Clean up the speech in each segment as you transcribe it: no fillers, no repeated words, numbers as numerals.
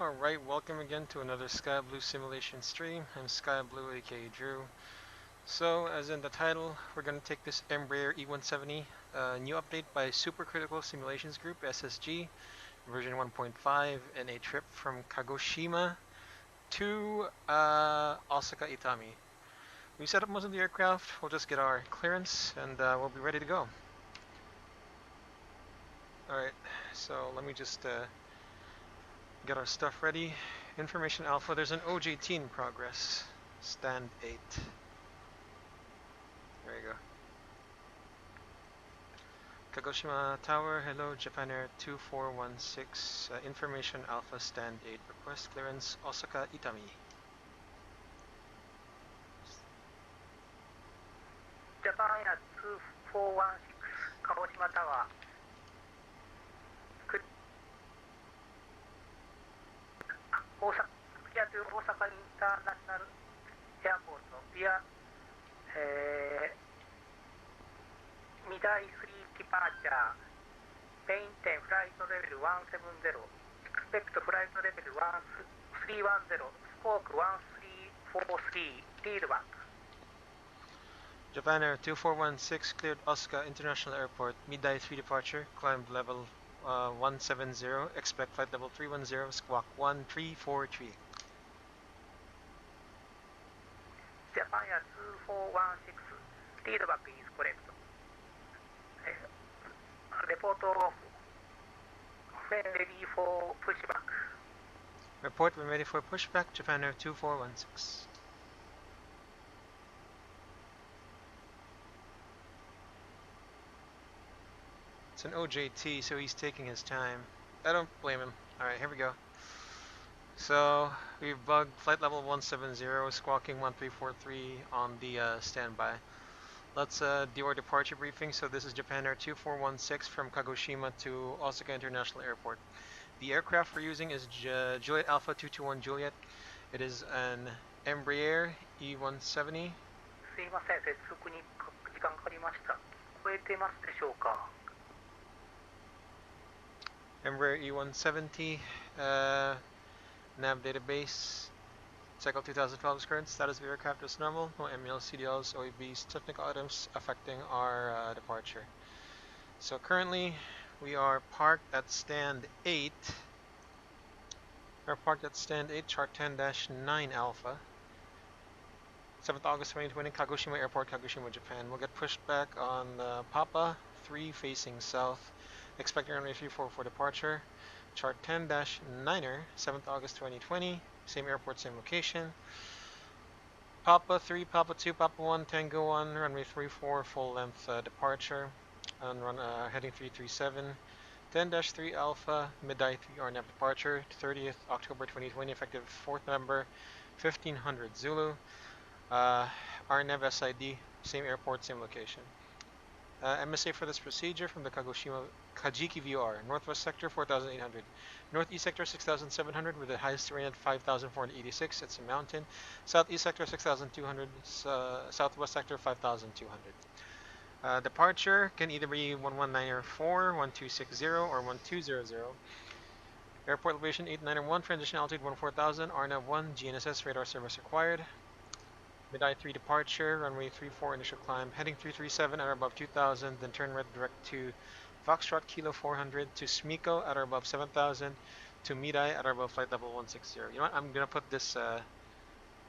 Alright, welcome again to another Sky Blue simulation stream. I'm Sky Blue, aka Drew. So, as in the title, we're going to take this Embraer E170 new update by Supercritical Simulations Group, SSG, version 1.5, and a trip from Kagoshima to Osaka Itami. We set up most of the aircraft, we'll just get our clearance, and we'll be ready to go. Alright, so let me just get our stuff ready. Information Alpha, there's an OJT in progress. Stand 8. There you go. Kagoshima Tower, hello, Japan Air 2416. Information Alpha Stand 8. Request clearance, Osaka Itami. Japan Air 2416, Kagoshima Tower. Clear to Osaka International Airport via Midai 3 departure, maintain flight level 170, expect flight level 1310, stroke 1343, lead back. Japan Air 2416 cleared Osaka International Airport, Midai 3 departure, climb level 170, expect flight level 310, squawk 1343. Japan Air 2416, lead back is correct. Report of when ready for pushback. Report when ready for pushback, Japan Air 2416. It's an OJT, so he's taking his time. I don't blame him. Alright, here we go. So, we've bugged flight level 170, squawking 1343 on the standby. Let's do our departure briefing. So this is Japan Air 2416 from Kagoshima to Osaka International Airport. The aircraft we're using is Juliet Alpha 221 Juliet. It is an Embraer E170. すいません、接続に時間かかりました。聞こえてますでしょうか？ Embraer E170, nav database, cycle 2012 is current, status of the aircraft is normal, no MEL, CDLs, OEBs, technical items affecting our departure. So currently we are parked at stand 8. We're parked at stand 8, chart 10-9 Alpha. 7th August 2020, Kagoshima Airport, Kagoshima, Japan. We'll get pushed back on Papa 3 facing south. Expecting runway 34 for departure. Chart 10-9er, 7th August 2020. Same airport, same location. Papa 3, Papa 2, Papa 1, Tango 1, runway 34, full length departure. And heading 337. 10-3 Alpha, Midai 3 RNAV departure. 30th October 2020, effective 4th November, 1500 Zulu. RNAV SID, same airport, same location. MSA for this procedure from the Kajiki VR. Northwest sector 4,800. Northeast sector 6,700 with the highest terrain at 5,486. It's a mountain. Southeast sector 6,200. Southwest sector 5,200. Departure can either be 11904, 1260, or 1200. Airport elevation 8901. Transition altitude 14,000. RNAV 1. GNSS radar service required. Midai 3 departure, runway 34 initial climb, heading 337 at or above 2000, then turn right direct to Foxtrot Kilo 400 to Smiko at or above 7000, to Midai at or above flight level 160. You know what, I'm gonna put this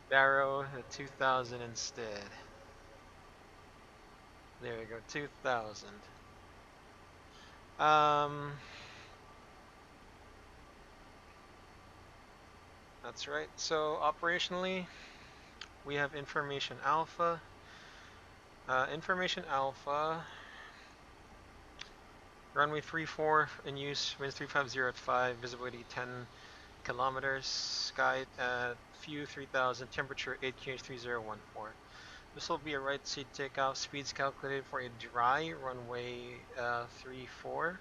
Barrow at 2000 instead. There we go, 2000. That's right, so operationally, we have Information Alpha. Information Alpha, runway 34 in use, winds 350 at 5, visibility 10 kilometers, sky at view 3000, temperature 8 kh 3014. This will be a right seat takeoff, speeds calculated for a dry runway 34.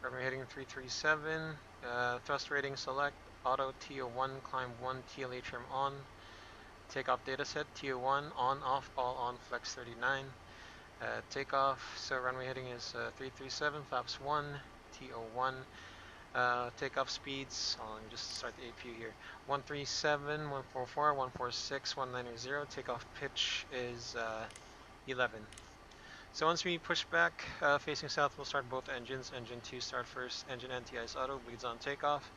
Runway heading 337, thrust rating select, auto TO1, climb 1, TLA trim on, takeoff dataset, TO1, on, off, all on, flex 39, takeoff, so runway heading is 337, flaps 1, TO1, Takeoff speeds, let me just start the APU here. 137, 144, 146, 190. Takeoff pitch is 11. So once we push back facing south, we'll start both engines. Engine 2 start first, engine anti-ice auto, bleeds on takeoff.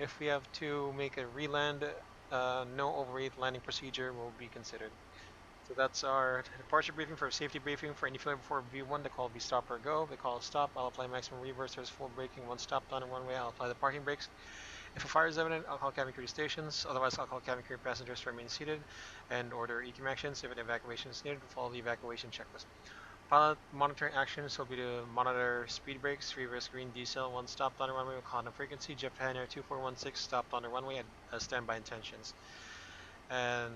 If we have to make a re-land, no overheat landing procedure will be considered. So that's our departure briefing. For safety briefing, for any failure before V1, the call will be stop or go. The call is stop, I'll apply maximum reverse. There's full braking. Once stopped on a one-way, I'll apply the parking brakes. If a fire is evident, I'll call cabin crew to stations. Otherwise, I'll call cabin crew passengers to remain seated and order ECM actions. If an evacuation is needed, follow the evacuation checklist. Pilot monitoring actions will be to monitor speed brakes, reverse green diesel. Once stopped on a runway, we'll call on frequency. Japan Air 2416 stopped on a runway at standby intentions. And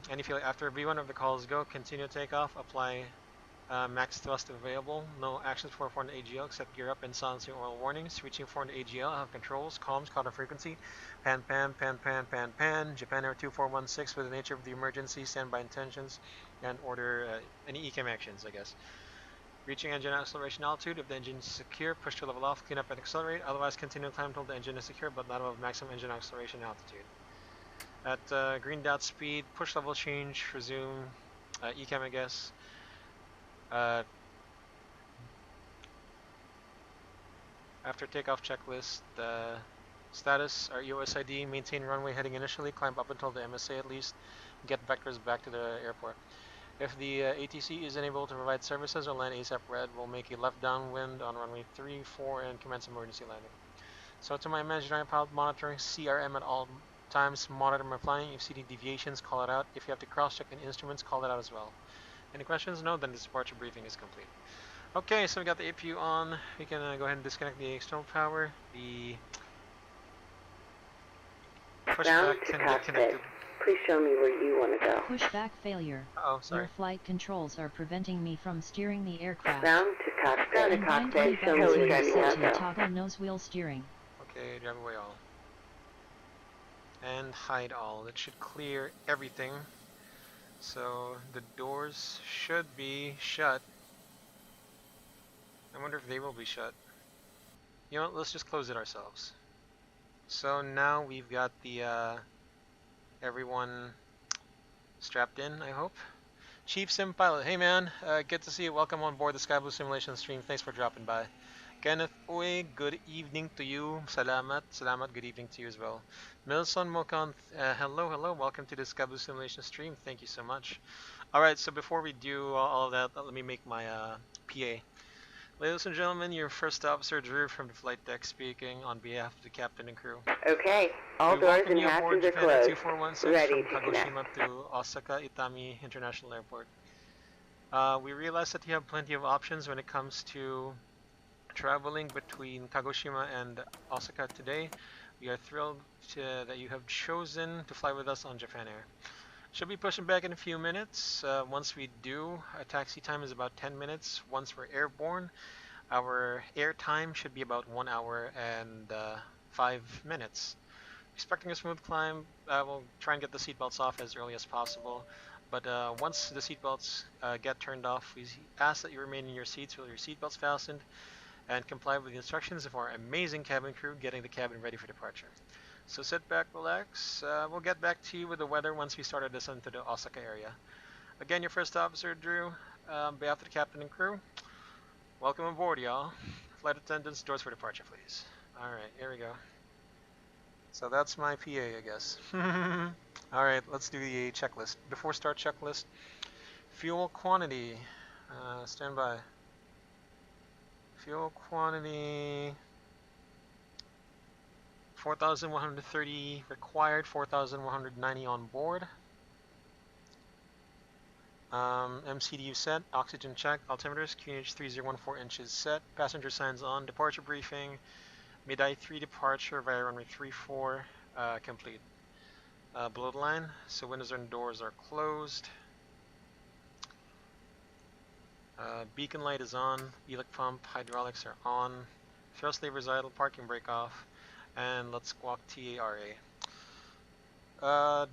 any failure after V1 of the calls go, continue takeoff, apply max thrust available. No actions for 400 AGL except gear up and silencing oil warnings. Reaching 400 AGL, have controls, comms, counter frequency, pan, pan, pan, pan, pan, pan. Japan Air 2416 with the nature of the emergency, standby intentions, and order any ECM actions, I guess. Reaching engine acceleration altitude. If the engine is secure, push to level off, clean up and accelerate. Otherwise, continue to climb until the engine is secure but not above maximum engine acceleration altitude. At green dot speed, push level change, resume ECM, I guess. After takeoff checklist, status, our EOS ID, maintain runway heading initially, climb up until the MSA at least, get vectors back to the airport. If the ATC is unable to provide services or land ASAP red, we'll make a left downwind on runway 3, 4, and commence emergency landing. So to my imaginary pilot monitoring, CRM at all times, monitor my flying. If you see any deviations, call it out. If you have to cross-check any instruments, call it out as well. Any questions? No? Then the departure briefing is complete. Okay, so we got the APU on. We can go ahead and disconnect the external power. The pushback can get connected. Please show me where you want to go. Pushback failure. Oh, sorry. Your flight controls are preventing me from steering the aircraft. Down to cockpit. And bind any buttons you have set to toggle nose wheel steering. Okay, drive away all. And hide all. That should clear everything. So the doors should be shut. I wonder if they will be shut. You know what, let's just close it ourselves. So now we've got the everyone strapped in, I hope. Chief Sim Pilot, hey man, good to see you. Welcome on board the Sky Blue Simulation stream. Thanks for dropping by. Kenneth Uy, good evening to you. Salamat, salamat, good evening to you as well. Milson Mokan, hello, hello, welcome to the Sky Blue Simulation stream. Thank you so much. Alright, so before we do all of that, let me make my PA. Ladies and gentlemen, your first officer Drew from the flight deck speaking on behalf of the captain and crew. Okay, all doors and hatches are closed. 2416 Ready from to Kagoshima connect. to Osaka Itami International Airport. We realize that you have plenty of options when it comes to traveling between Kagoshima and Osaka today. We are thrilled that you have chosen to fly with us on Japan Air. Should be pushing back in a few minutes. Once we do, a taxi time is about 10 minutes. Once we're airborne, our air time should be about 1 hour and 5 minutes. Expecting a smooth climb, we'll try and get the seatbelts off as early as possible. But once the seatbelts get turned off, we ask that you remain in your seats with your seatbelts fastened and comply with the instructions of our amazing cabin crew getting the cabin ready for departure. So sit back, relax. We'll get back to you with the weather once we start our descent to the Osaka area. Again, your first officer, Drew, on behalf of the captain and crew, welcome aboard, y'all. Flight attendants, doors for departure, please. Alright, here we go. So that's my PA, I guess. Alright, let's do the checklist. Before start checklist, fuel quantity, stand by. Fuel quantity, 4,130 required, 4,190 on board. MCDU set, oxygen check, altimeters, QNH 3014 inches set, passenger signs on, departure briefing, Midai 3 departure via runway 34, complete. Below the line, so windows and doors are closed. Beacon light is on, elic pump, hydraulics are on, thrust levers idle, parking brake off, and let's squawk TARA.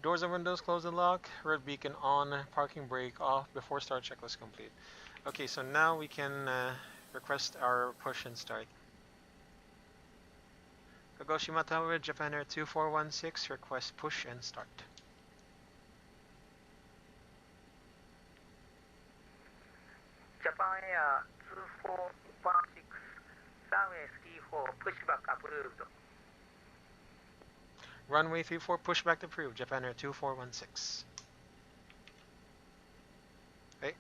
Doors and windows closed and locked, red beacon on, parking brake off, before start checklist complete. Okay, so now we can request our push and start. Kagoshima Tower, Japan Air 2416, request push and start. Japan Air 2416, runway 34, pushback approved. Runway 34, pushback approved, Japan Air 2416. Hey.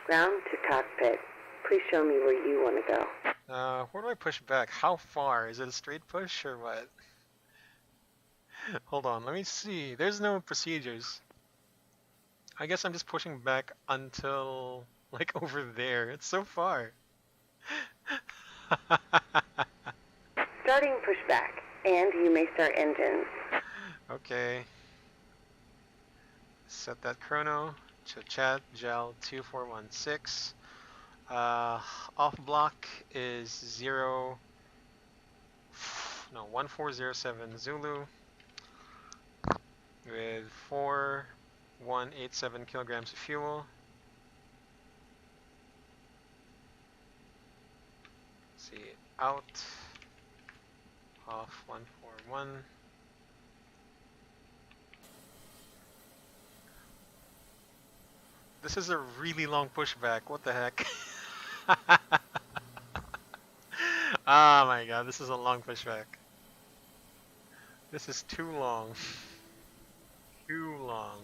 Ground to cockpit. Please show me where you want to go. Where do I push back? How far? Is it a straight push or what? Hold on, let me see. There's no procedures. I guess I'm just pushing back until, like, over there. It's so far. Starting pushback, and you may start engines. Okay. Set that chrono to chat gel 2416. Off block is 1407 Zulu with 4187 kilograms of fuel. Let's see, out, off 141. This is a really long pushback, what the heck? Oh my god, this is a long pushback. This is too long. Too long.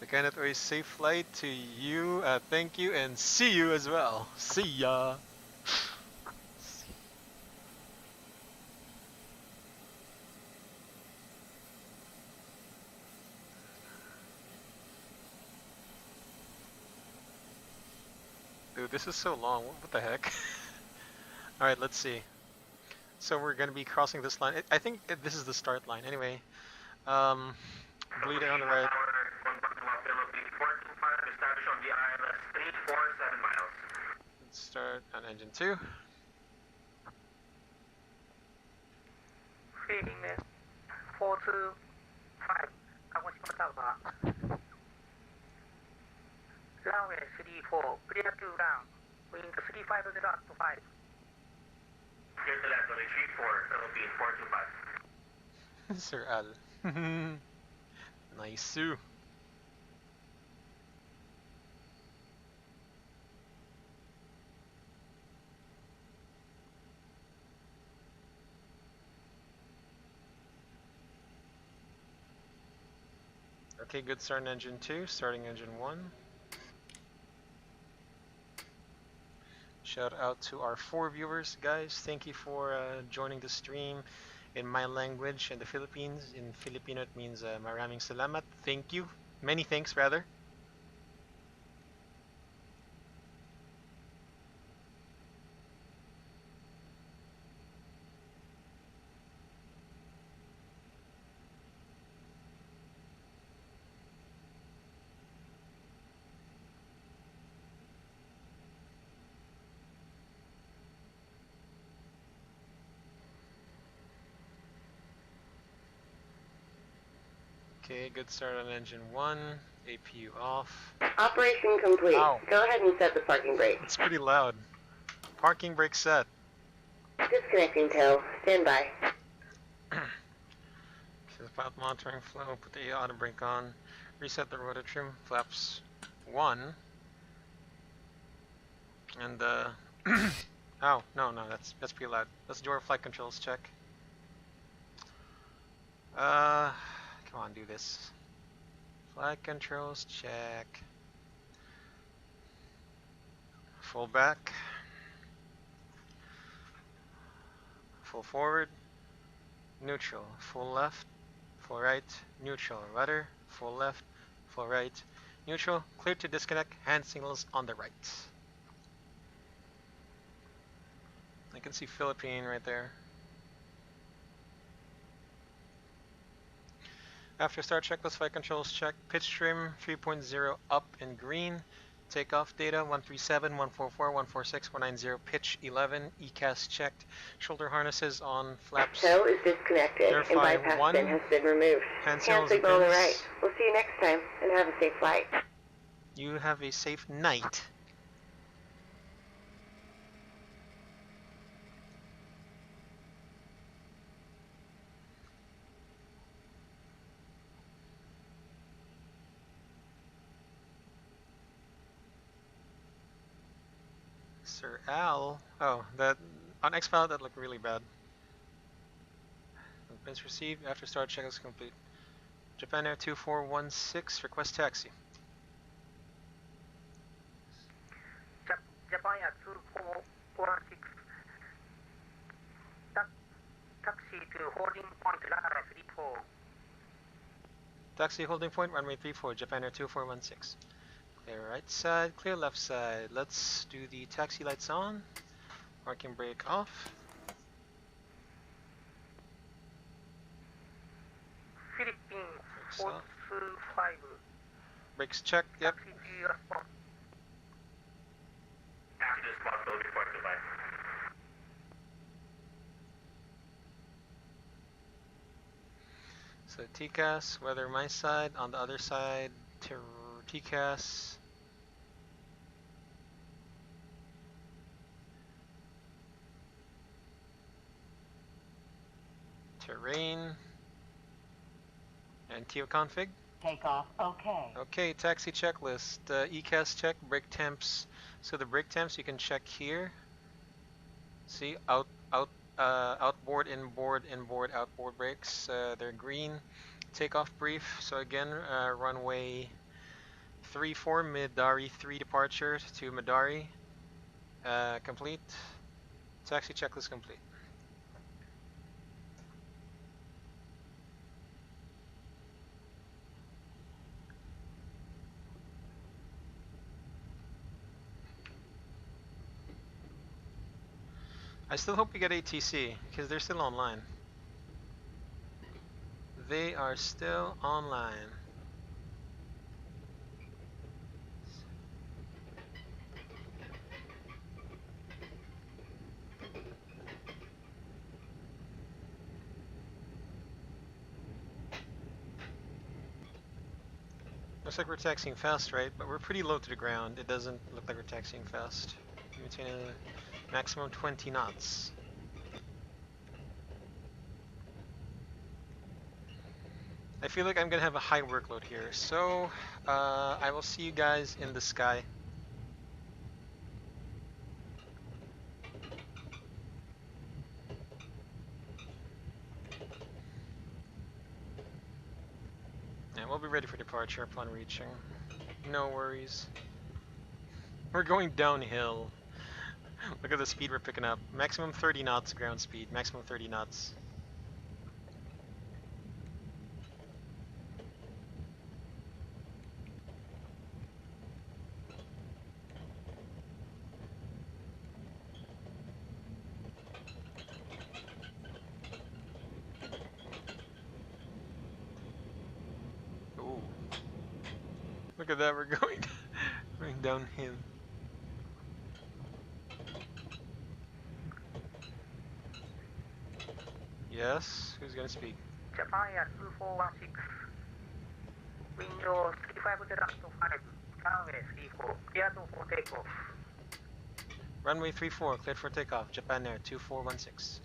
So Kenneth, a safe flight to you, thank you, and see you as well. See ya! Dude, this is so long, what the heck? Alright, let's see. So we're gonna be crossing this line. I think this is the start line. Anyway, bleeder on the right. Let's start on engine 2. Feeling 425, Kagoshima Tower. Runway 34, clear to ground. Wind 350 at 5. Clear to land, runway 34, Philippine 425. Sir Al. Nice. Okay, good start in engine 2, starting engine 1. Shout out to our 4 viewers, guys. Thank you for joining the stream in my language in the Philippines. In Filipino, it means maraming salamat. Thank you. Many thanks, rather. Okay, good start on engine 1. APU off. Operation complete. Ow. Go ahead and set the parking brake. It's pretty loud. Parking brake set. Disconnecting tow. Stand by. Okay, pilot monitoring flow. Put the auto brake on. Reset the rotor trim. Flaps 1. And oh, no, that's pretty loud. Let's do our flight controls check. Come on, do this. Flight controls check. Full back. Full forward. Neutral. Full left. Full right. Neutral. Rudder. Full left. Full right. Neutral. Clear to disconnect. Hand signals on the right. I can see Philippine right there. After start checklist, flight controls check. Pitch trim 3.0 up in green. Takeoff data 137, 144, 146, 190. Pitch 11. ECAS checked. Shoulder harnesses on. Flaps. Tow is disconnected and Verify bypass 1. pin has been removed. Hand Hand signals signal on the pins. right. We'll see you next time and have a safe flight. You have a safe night. Sir Al. Oh, that on XPlane that looked really bad. Bins received after start checklist complete. Japan Air 2416 request taxi. Japan Air 2416. Taxi to holding point runway 34. Taxi holding point runway 34. Japan Air 2416. Clear right side, clear left side. Let's do the taxi lights on. Parking brake off. Philippines Brakes off. 425. Brakes check. Yep. Taxi to your spot. Taxi to spot will report to by. So TCAS, weather my side, on the other side, TCAS. Terrain. And TO config. Takeoff, okay. Okay, taxi checklist. ECAS check, brake temps. So the brake temps you can check here. See, outboard, inboard, outboard brakes. They're green. Takeoff brief. So again, runway 34, Midari 3 departure to Midari. Complete. Taxi checklist complete. I still hope we get ATC, because they're still online. They are still online. Looks like we're taxiing fast, right? But we're pretty low to the ground. It doesn't look like we're taxiing fast. Maintain a maximum 20 knots. I feel like I'm gonna have a high workload here, so I will see you guys in the sky. And we'll be ready for departure upon reaching. No worries. We're going downhill. Look at the speed we're picking up. Maximum 30 knots ground speed. Maximum 30 knots. Ooh. Look at that, we're going downhill. Yes, who's gonna speak? Japan Air 2416. Window 350-5. Runway 34. Cleared for takeoff. Runway 34, cleared for takeoff. Japan Air 2416.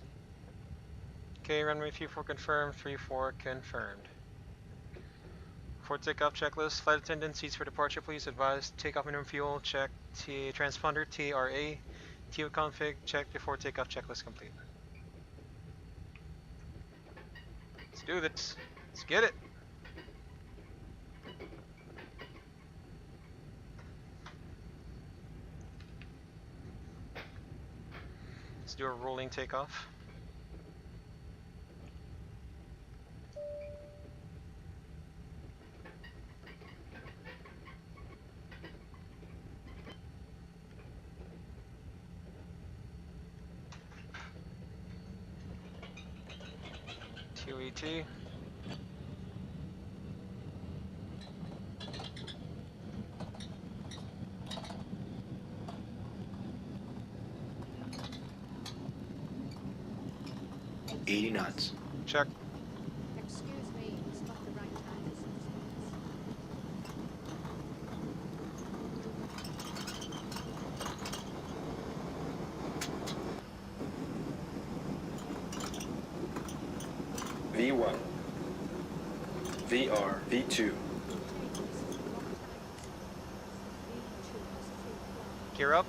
Okay, runway 34 confirmed. 34 confirmed. For takeoff checklist, flight attendant, seats for departure please. Advise takeoff minimum fuel, check. Transponder, TRA. TO config, check before takeoff checklist complete. Let's do this. Let's get it. Let's do a rolling takeoff. QET. knots. Check. Excuse me, it's not the right time. V1, VR, V2. Gear up.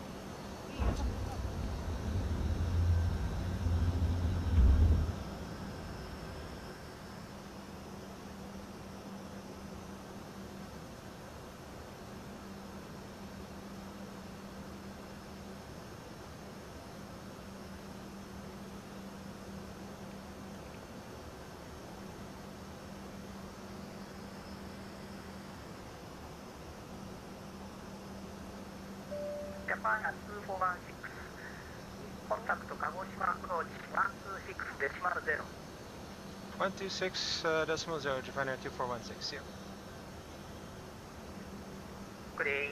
fire 2416. Contact 鹿児島アプローチ126デシマル0。126.0 Japan Air 2416. Yeah. Good day.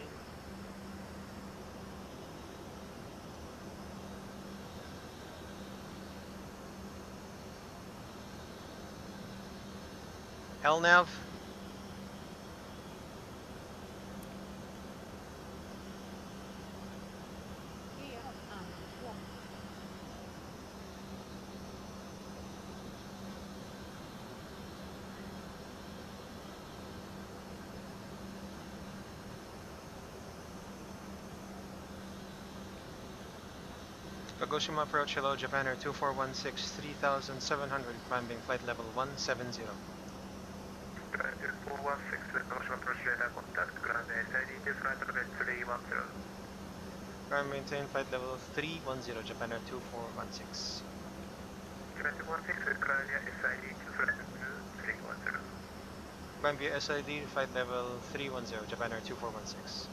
LNAV. Kagoshima approach, hello, Japan Air 2416, 3700, climbing flight level 170. 416 鹿児島アプローチレーダーコンタクトグランド SID フライトレベル310。Climb maintain flight level 310, Japan Air 2416. Japan 216 climb via SID to flight level 310. Climb via SID, flight level 310, Japan Air 2416.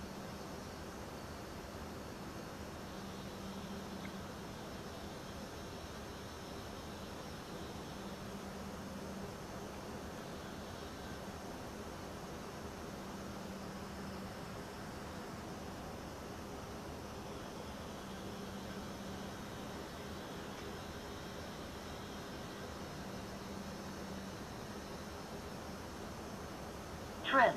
Trim.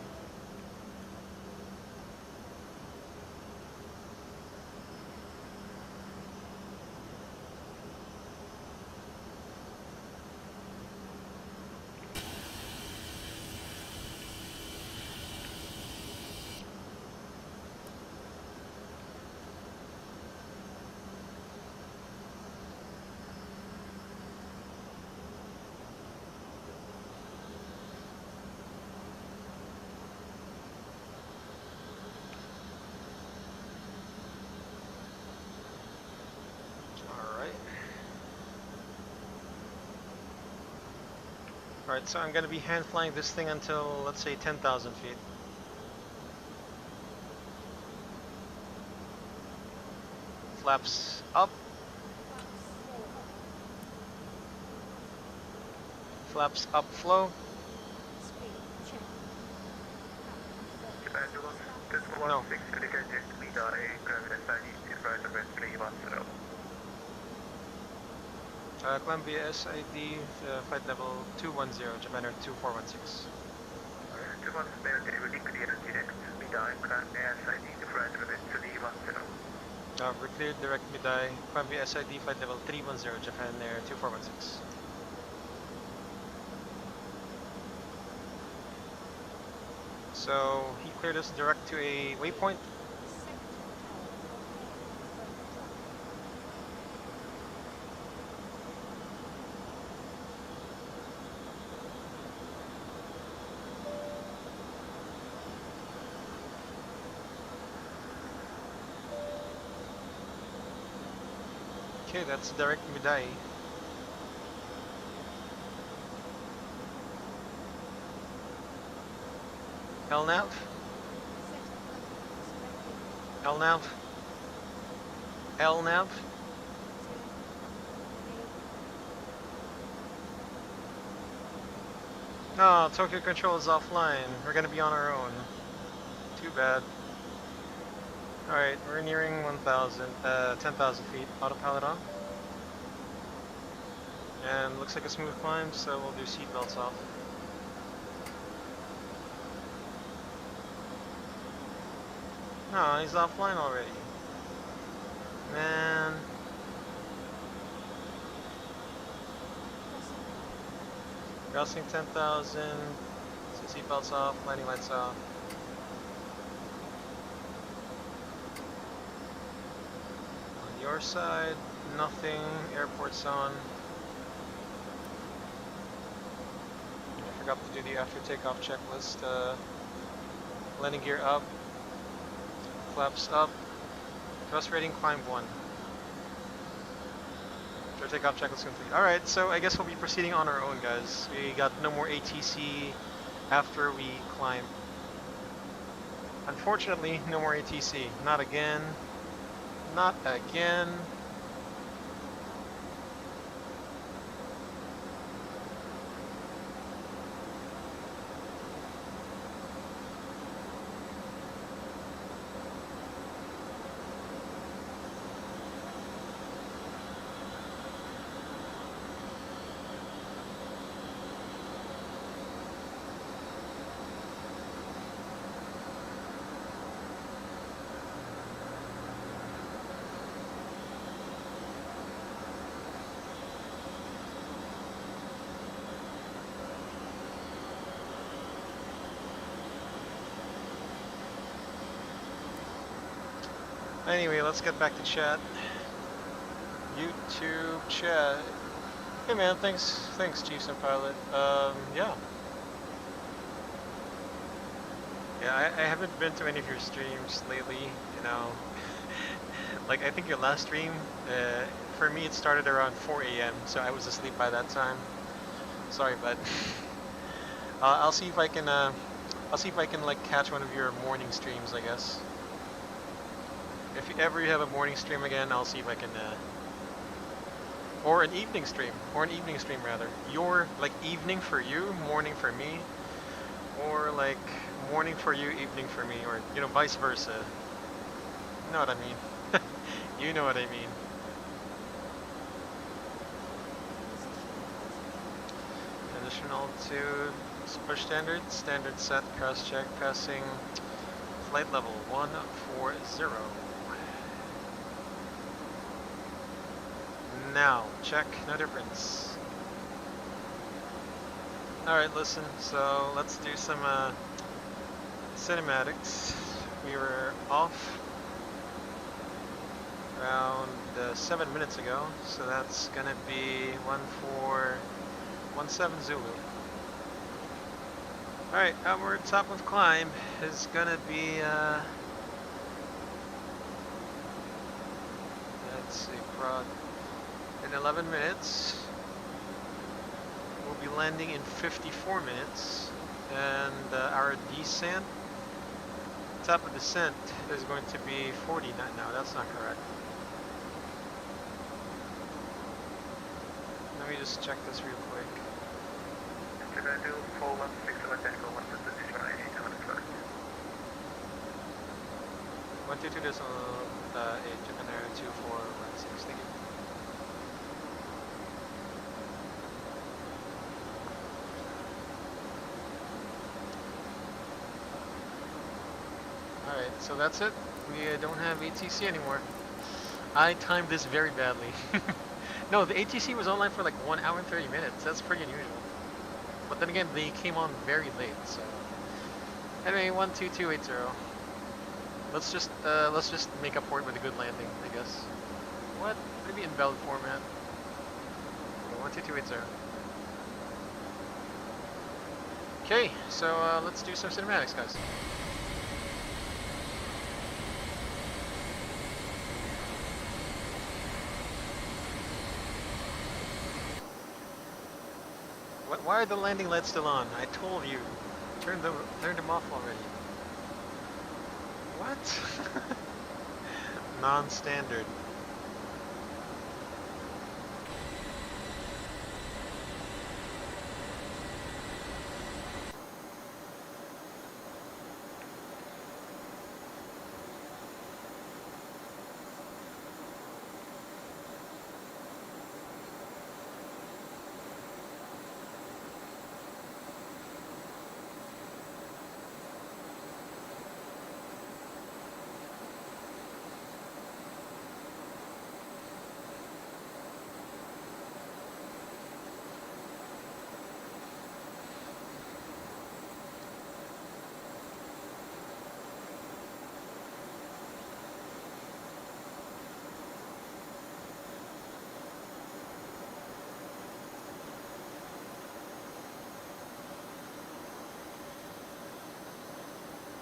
Alright, so I'm going to be hand flying this thing until, let's say, 10,000 feet. Flaps up. Flaps up flow. No. Climb via SID, flight level 210, Japan Air 2416. 210 we're cleared direct midday, climb via SID, flight level 310, Japan Air 2416. So he cleared us direct to a waypoint. Okay, that's direct midday. LNAV? LNAV? LNAV? No, Tokyo Control is offline. We're gonna be on our own. Too bad. Alright, we're nearing 10,000 feet. Autopilot on. And looks like a smooth climb, so we'll do seatbelts off. No, he's offline already. Man. Crossing 10,000. So seatbelts off, landing lights off. On your side, nothing. Airport's on. I forgot to do the after takeoff checklist. Landing gear up. Flaps up. Thrust rating climb 1. After takeoff checklist complete. Alright, so I guess we'll be proceeding on our own, guys. We got no more ATC after we climb. Unfortunately, no more ATC. Not again. Not again. Anyway, let's get back to chat. YouTube chat. Hey man, thanks Chiefs and Pilot. Yeah. Yeah, I haven't been to any of your streams lately, you know. Like, I think your last stream, for me it started around 4 a.m., so I was asleep by that time. Sorry, but I'll see if I can, like catch one of your morning streams, I guess. If you ever have a morning stream again, I'll see if I can, or an evening stream rather. Your, like, evening for you, morning for me, or like morning for you, evening for me, or, you know, vice versa. You know what I mean? You know what I mean. Additional to push standard set, cross check, passing flight level 140. Now, check, no difference. Alright, listen, so let's do some cinematics. We were off around 7 minutes ago, so that's gonna be 1417 Zulu. Alright, our top of climb is gonna be, let's see, prod. In 11 minutes. We'll be landing in 54 minutes. And our descent, top of descent, is going to be 40. No, that's not correct. Let me just check this real quick. You're going to do 416 Electrical 1 position 8 on the first. 122 decimal 8, Japan Air 2416. Thank you. Alright, so that's it. We don't have ATC anymore. I timed this very badly. No, the ATC was online for like 1 hour and 30 minutes. That's pretty unusual. But then again, they came on very late, so. Anyway, 12280. Let's just make up for it with a good landing, I guess. What? Maybe invalid format. Okay, 12280. Okay, so let's do some cinematics, guys. Why are the landing lights still on? I told you. Turn them off already. What? Non-standard.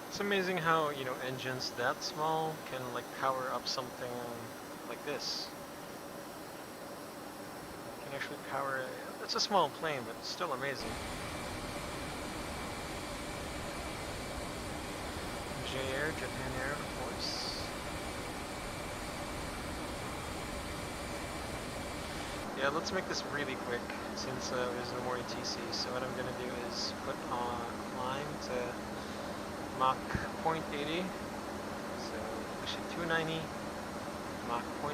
It's amazing how, you know, engines that small can like power up something like this. Can actually power it's a small plane, but it's still amazing. J Air, Japan Air, of course. Yeah, let's make this really quick since there's no more ATC. So what I'm gonna do is put on climb to Mach 0.80. So push it 290, Mach 0.80.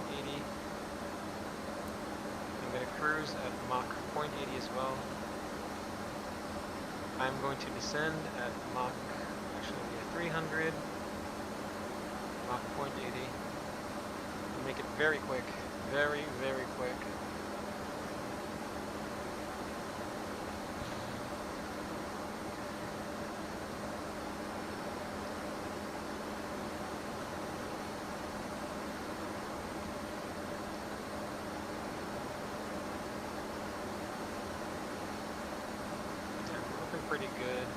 I'm gonna cruise at Mach 0.80 as well. I'm going to descend at Mach, actually 300, Mach 0.80. Make it very quick, very, very quick. Pretty good.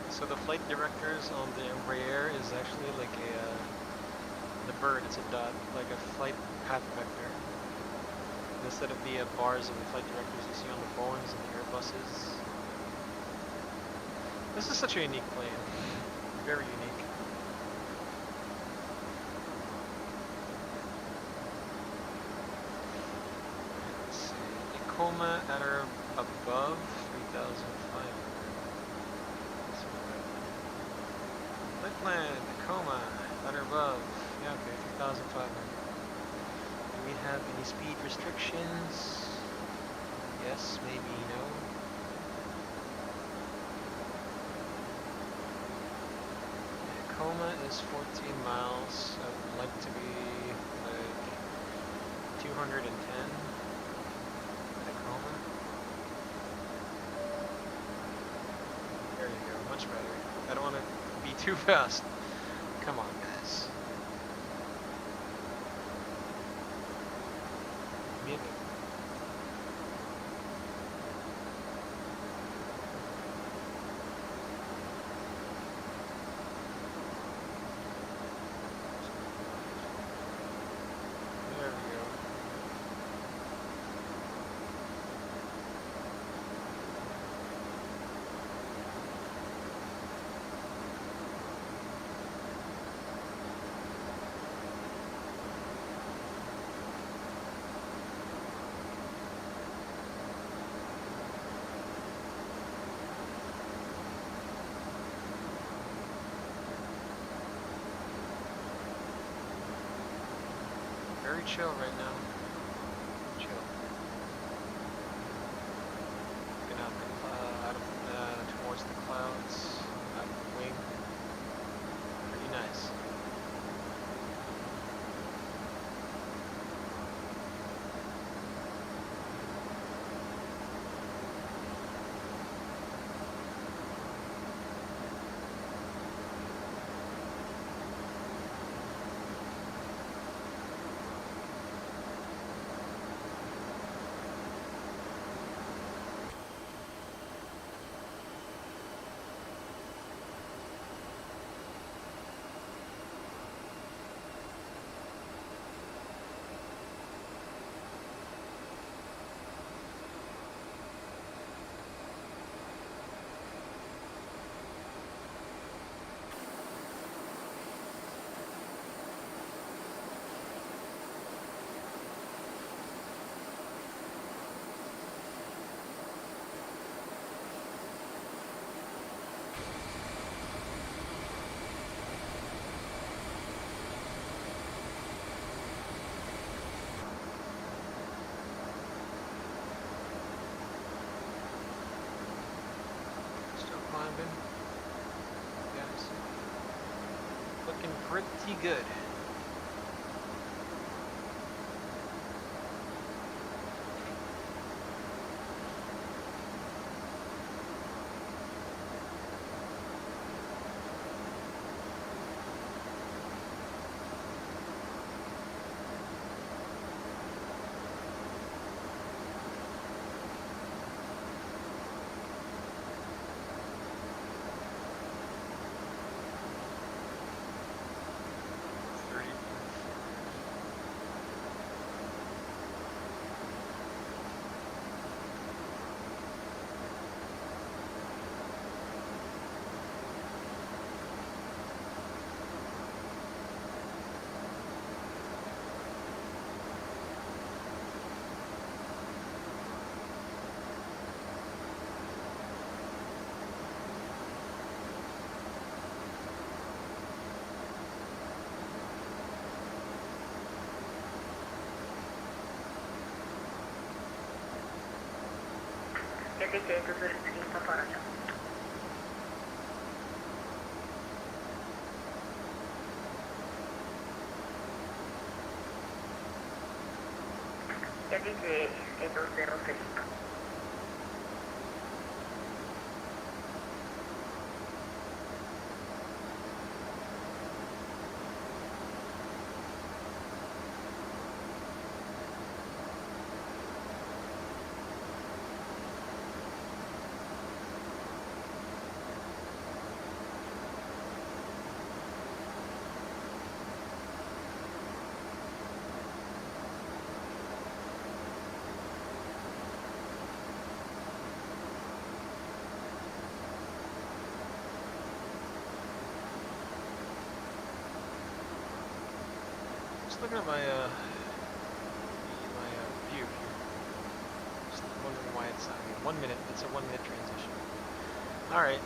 So the flight directors on the Embraer is actually like the bird, it's a dot, like a flight path vector. Instead of the bars of the flight directors you see on the Boeings and the Airbuses. This is such a unique plane. Very unique. Let's see. Tacoma at or above 3,500. Flight plan, Tacoma, at or above. Yeah, okay, 3,500. Do we have any speed restrictions? Yes, maybe, no. Tacoma is 14 miles. I would like to be like 210. Tacoma. There you go, much better. I don't want to be too fast. Come on, guys. Mid. There we go. Very chill right now. Chill. Looking out towards the clouds, out of the wing. Pretty nice. Climbing. Yes. Looking pretty good. ADD-ONS preparation. ADD-ONS. Just looking at my view here. Just wondering why it's 1 minute. It's a 1 minute transition. All right.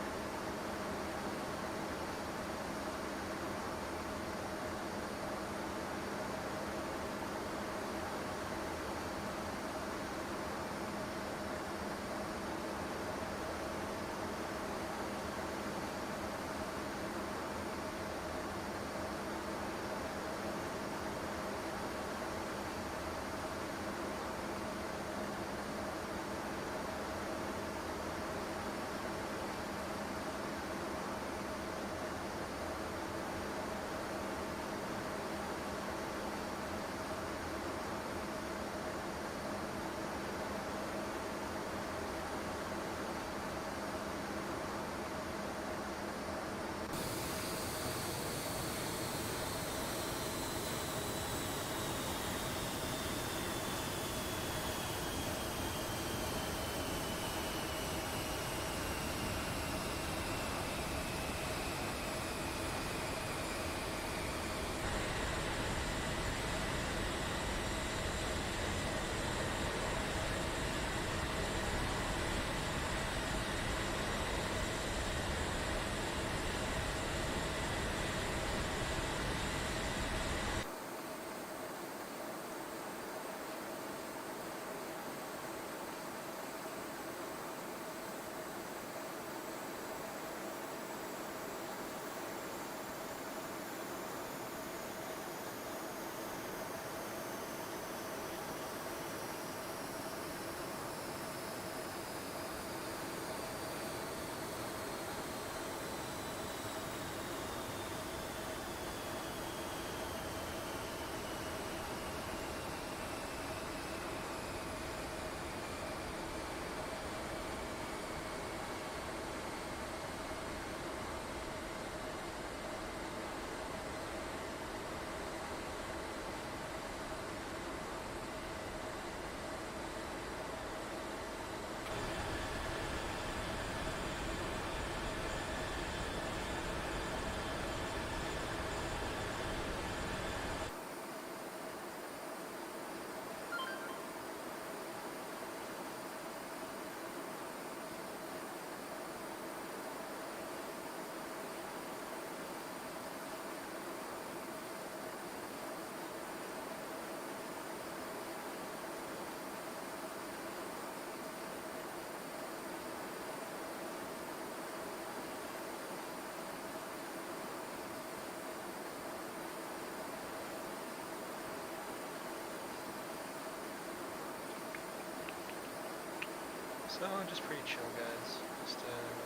So just pretty chill, guys. Just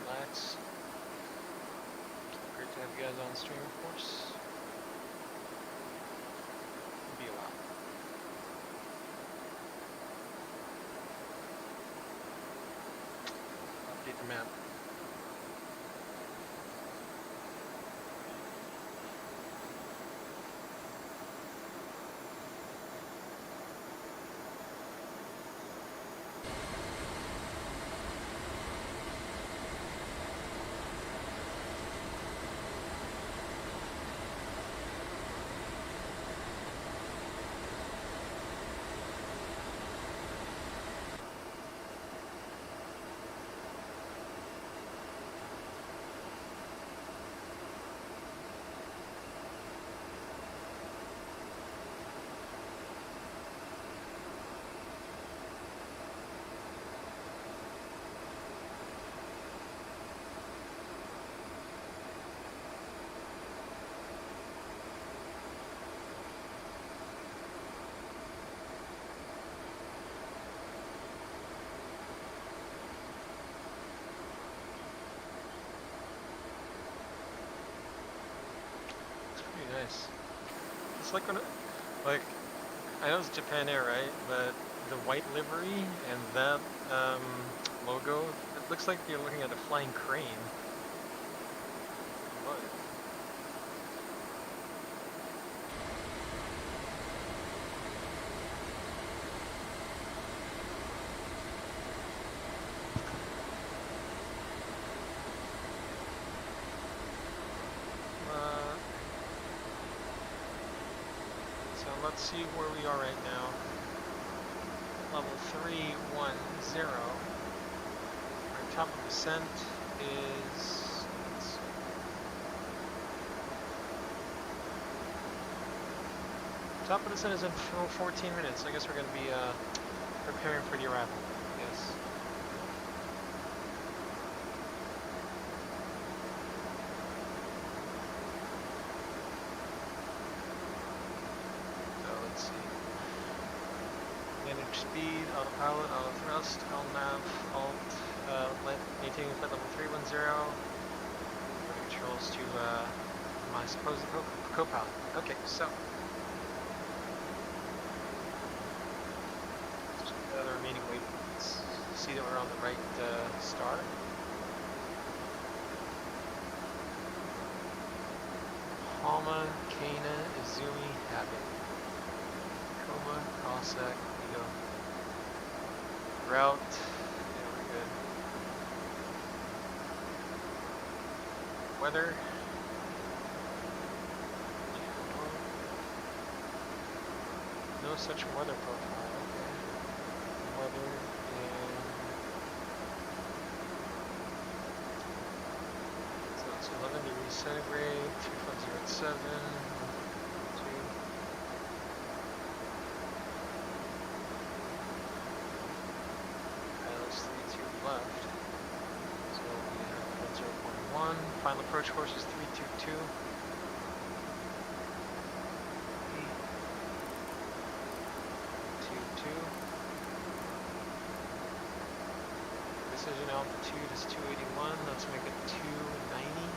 relax. Great to have you guys on stream, of course. Be a while. Update the map. like like I know it's Japan Air, right? But the white livery and that logo, it looks like you're looking at a flying crane. What? So let's see where we are right now. Level 310. Our top of descent is, let's see. Top of descent is in 14 minutes. I guess we're going to be preparing for the arrival. Yes. So let's see. Manage speed, autopilot, auto thrust, LNAV, alt, maintaining flight level 310. Controls to my supposed co-pilot. Okay, so the remaining waypoints. See that we're on the right star. Halma, Kana, Izumi, Habit. Koma, Cossack, Ego. Route. Yeah, we're good. Weather. No such weather profile. Okay. Weather and so it's 11 degrees centigrade, 250 at 7, 2. Pilot's 32 left. So we have 0.1. Final approach course is 322. Precision altitude is 281. Let's make it 290.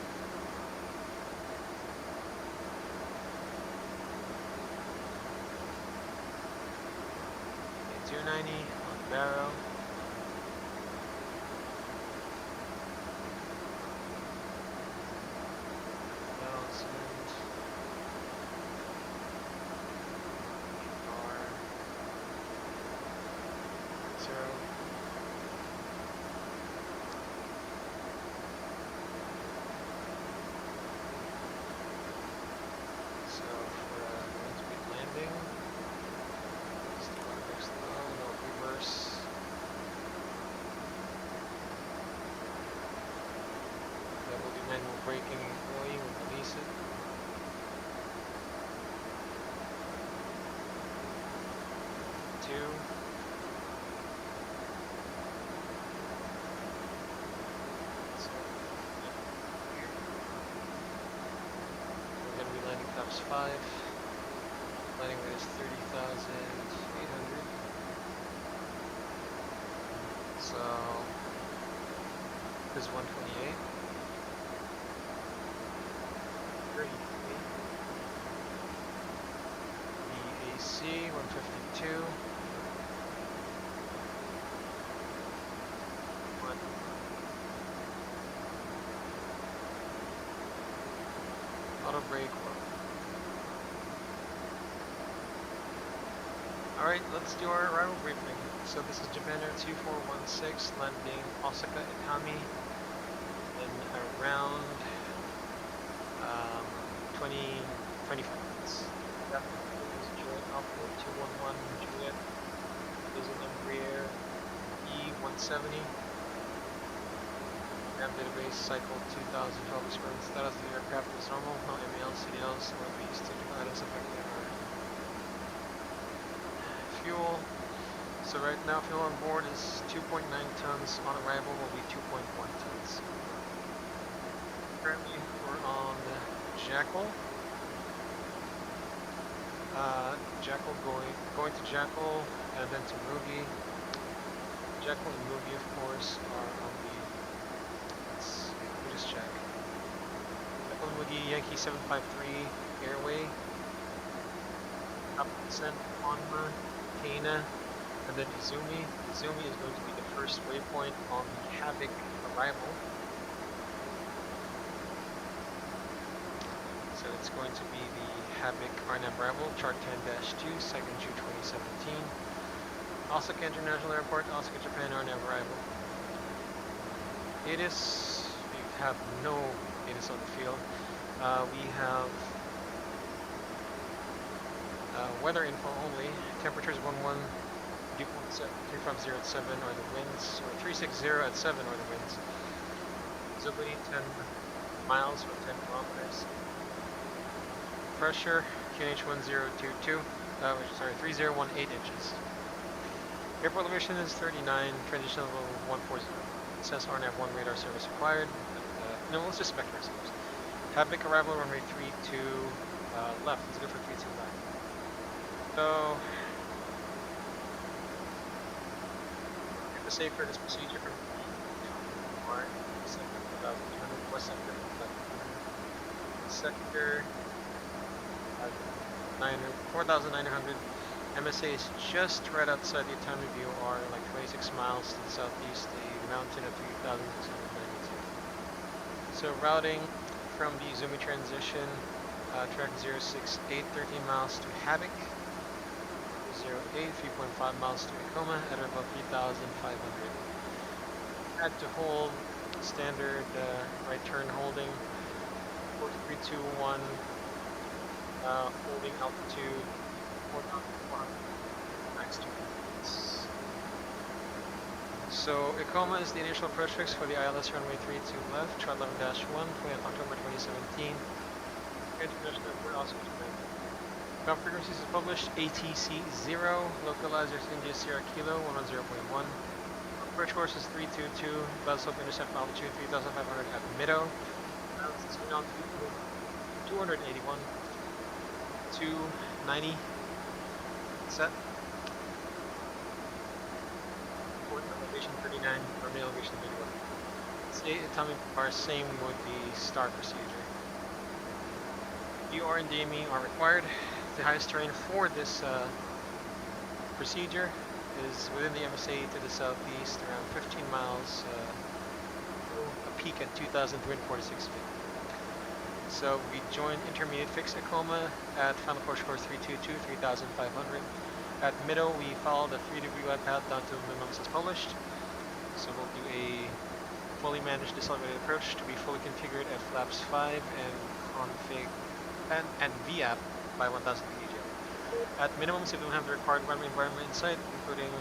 Okay, 290 on Barrow. Braking early, we'll release it. Two. So, here. We're going to be landing flaps 5. Landing rate is 30,800. So, this is 128. EAC 152. One. Auto brake 1. Alright, let's do our arrival briefing. So this is Japan Air 2416 landing Osaka Itami in around 25 minutes. Yep. This is Juliet Alpha 211 Juliet. This is an Embraer E170. Ram database cycle 2012 experience. Status of the aircraft is normal. No MAL, CDLs, or these technical items affecting our fuel. So right now fuel on board is 2.9 tons. On arrival will be 2.1 tons. Currently we're on Jackal. Jackal going to Jackal and then to Mugi. Jackal and Mugi, of course, are on the. Let me just check. Jackal and Mugi, Yankee 753 airway. up descent Honma, Kana, and then Izumi. Izumi is going to be the first waypoint on the Havoc arrival. So it's going to be the Havoc RNAV arrival, chart 10-2, 2nd June 2017. Osaka International Airport, Osaka, Japan RNAV arrival. ADIS, we have no ADIS on the field. We have weather info only. Temperatures 11, dew point 350 at 7 are the winds, or 360 at 7 are the winds. Visibility 10 miles or 10 kilometers. Pressure QNH 1022, 3018 inches. Airport elevation is 39, transition level 140. It says RNAV 1 radar service required. No, let's just spec ourselves. Havoc arrival runway 32 left. Let's go for 32 left. So, the safe for this procedure from West sector 4,900. MSA is just right outside the atomic view, or like 26 miles to the southeast, the mountain at 3,692. So routing from the Izumi transition, track 068, 13 miles to Havoc, 08, 3.5 miles to Ikoma at about 3,500. Had to hold standard right turn holding, 4321, holding altitude 4,400, max 2 minutes. So Ikoma is the initial approach fix for the ILS runway 32 left, chart 11-1, 20th October 2017. International Airport, Osaka, Japan. Ground frequencies is published, ATC 0, localizers India Sierra Kilo 110.1. Approach course is 322, vessel intercept altitude 3,500 at Mido. Altitude 281, 290, set. Port elevation 39, runway elevation 31. Say atomic bar, same with the STAR procedure. UR and DME are required. The highest terrain for this procedure is within the MSA to the southeast, around 15 miles, a peak at 2,346 feet. So we join intermediate fix Ikoma at final approach course 322, 3,500. At Mido, we follow the 3-degree glide path down to the minimums as published. So we'll do a fully managed decelerated approach to be fully configured at flaps 5 and config and VAP by 1,000 kg. At minimums, if we don't have the required runway environment in sight, including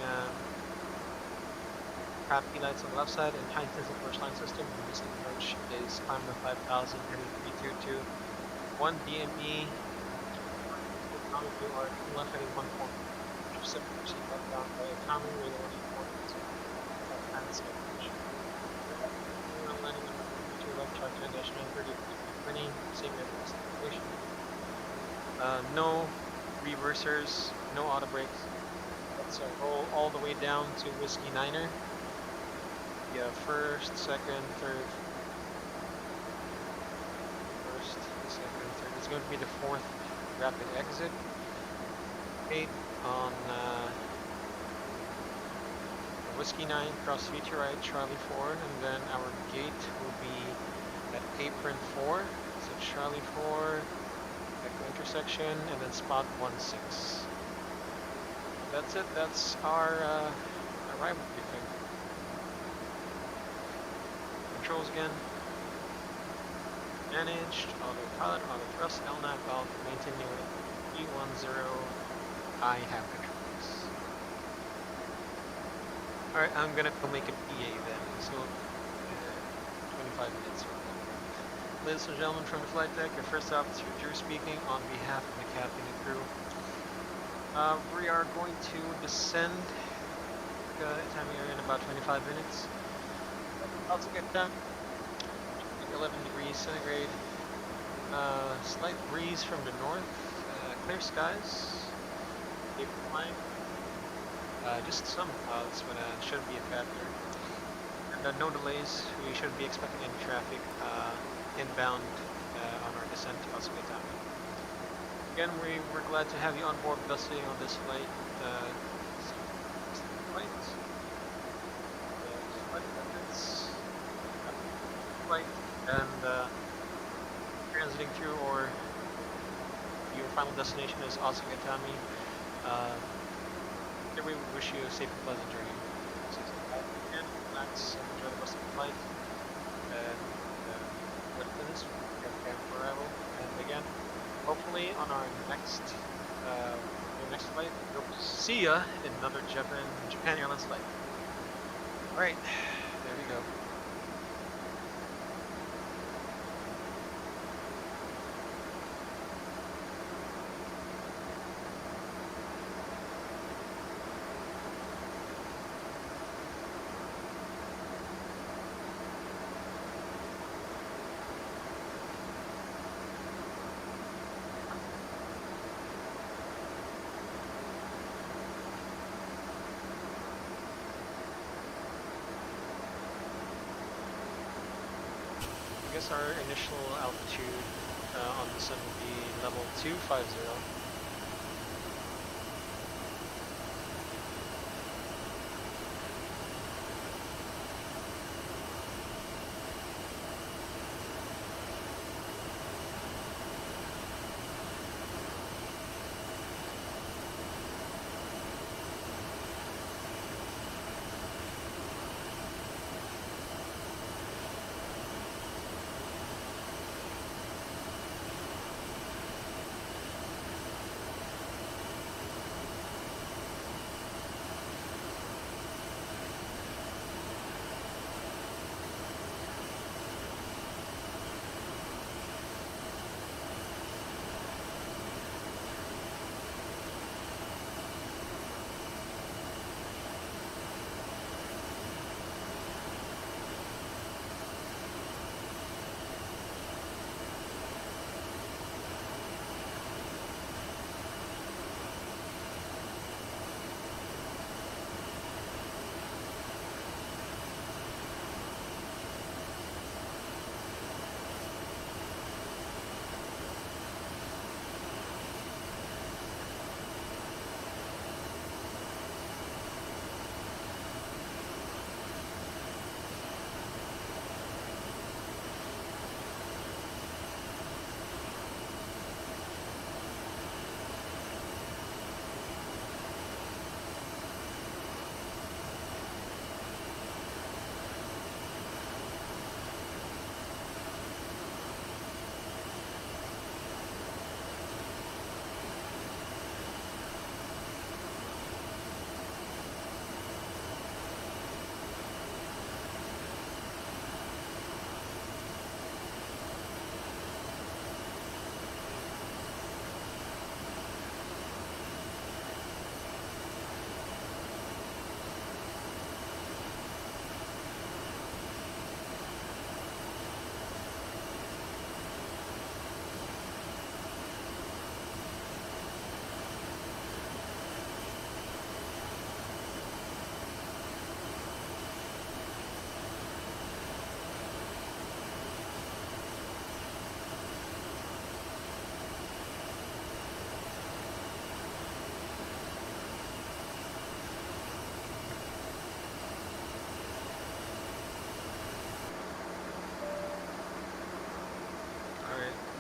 PAP lights on the left side and high intensity approach line system, the missing approach is climb the 5,000 heading 322. 1 DME, you are left heading 1 point. 7% left down by economy, rate 1 point. Landing on 2 left, chart 10-930, 20, same airport station. No reversers, no auto brakes. Let's roll all the way down to Whiskey Niner. Yeah, first, second, third. First, second, third. It's going to be the 4th rapid exit. 8 on Whiskey 9, cross feature right, Charlie 4, and then our gate will be at apron 4. So Charlie 4, echo intersection, and then spot 16. That's it. That's our arrival briefing. Controls again. Managed, autopilot, auto thrust, LNAV valve, maintaining E10. I have controls. Alright, I'm gonna go make a PA then. So, 25 minutes. Ladies and gentlemen from the flight deck, your first officer Drew speaking on behalf of the captain and crew. We are going to descend time area in about 25 minutes. Also get down 11 degrees centigrade. Slight breeze from the north. Clear skies. April flying. Just some clouds, but shouldn't be a factor. And no delays. We shouldn't be expecting any traffic inbound on our descent to Osaka. Again, we're glad to have you on board with us today on this flight. Flight. Flight attendants. Flight. And transiting through, or your final destination is Osagatami. We wish you a safe and pleasant journey. So again, relax and enjoy the rest of the flight. And with this, we have time for arrival. And again, hopefully on our next flight, we'll see ya in another Japan Airlines flight. Alright, there we go. I guess our initial altitude on the sun will be level 250.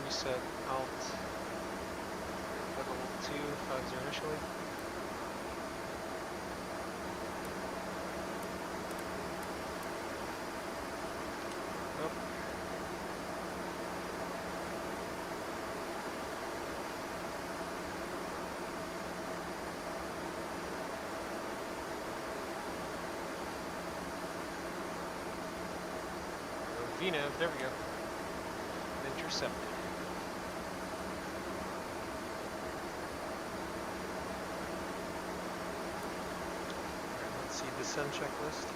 Reset alt level 250 initially. Nope. VNAV, there we go. Intercepted. Descent checklist.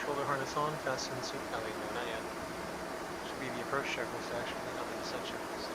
Shoulder harness on, fasten seat. Oh wait, no, not yet. Should be the approach checklist actually, not the descent checklist.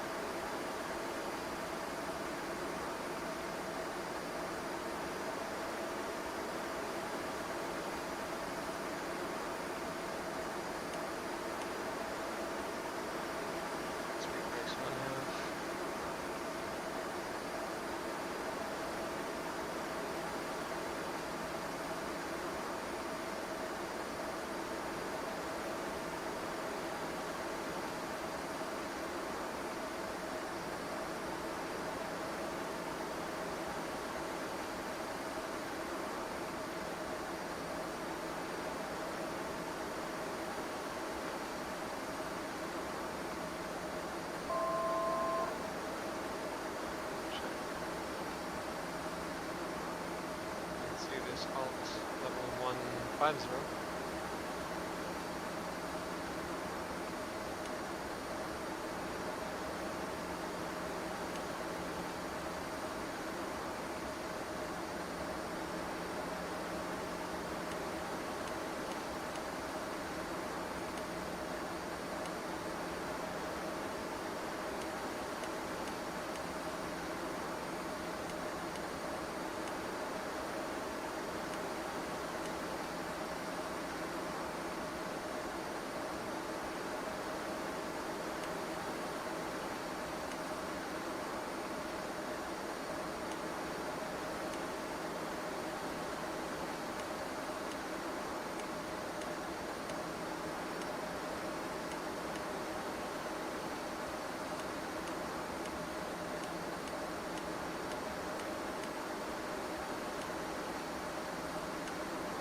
is alt level 150.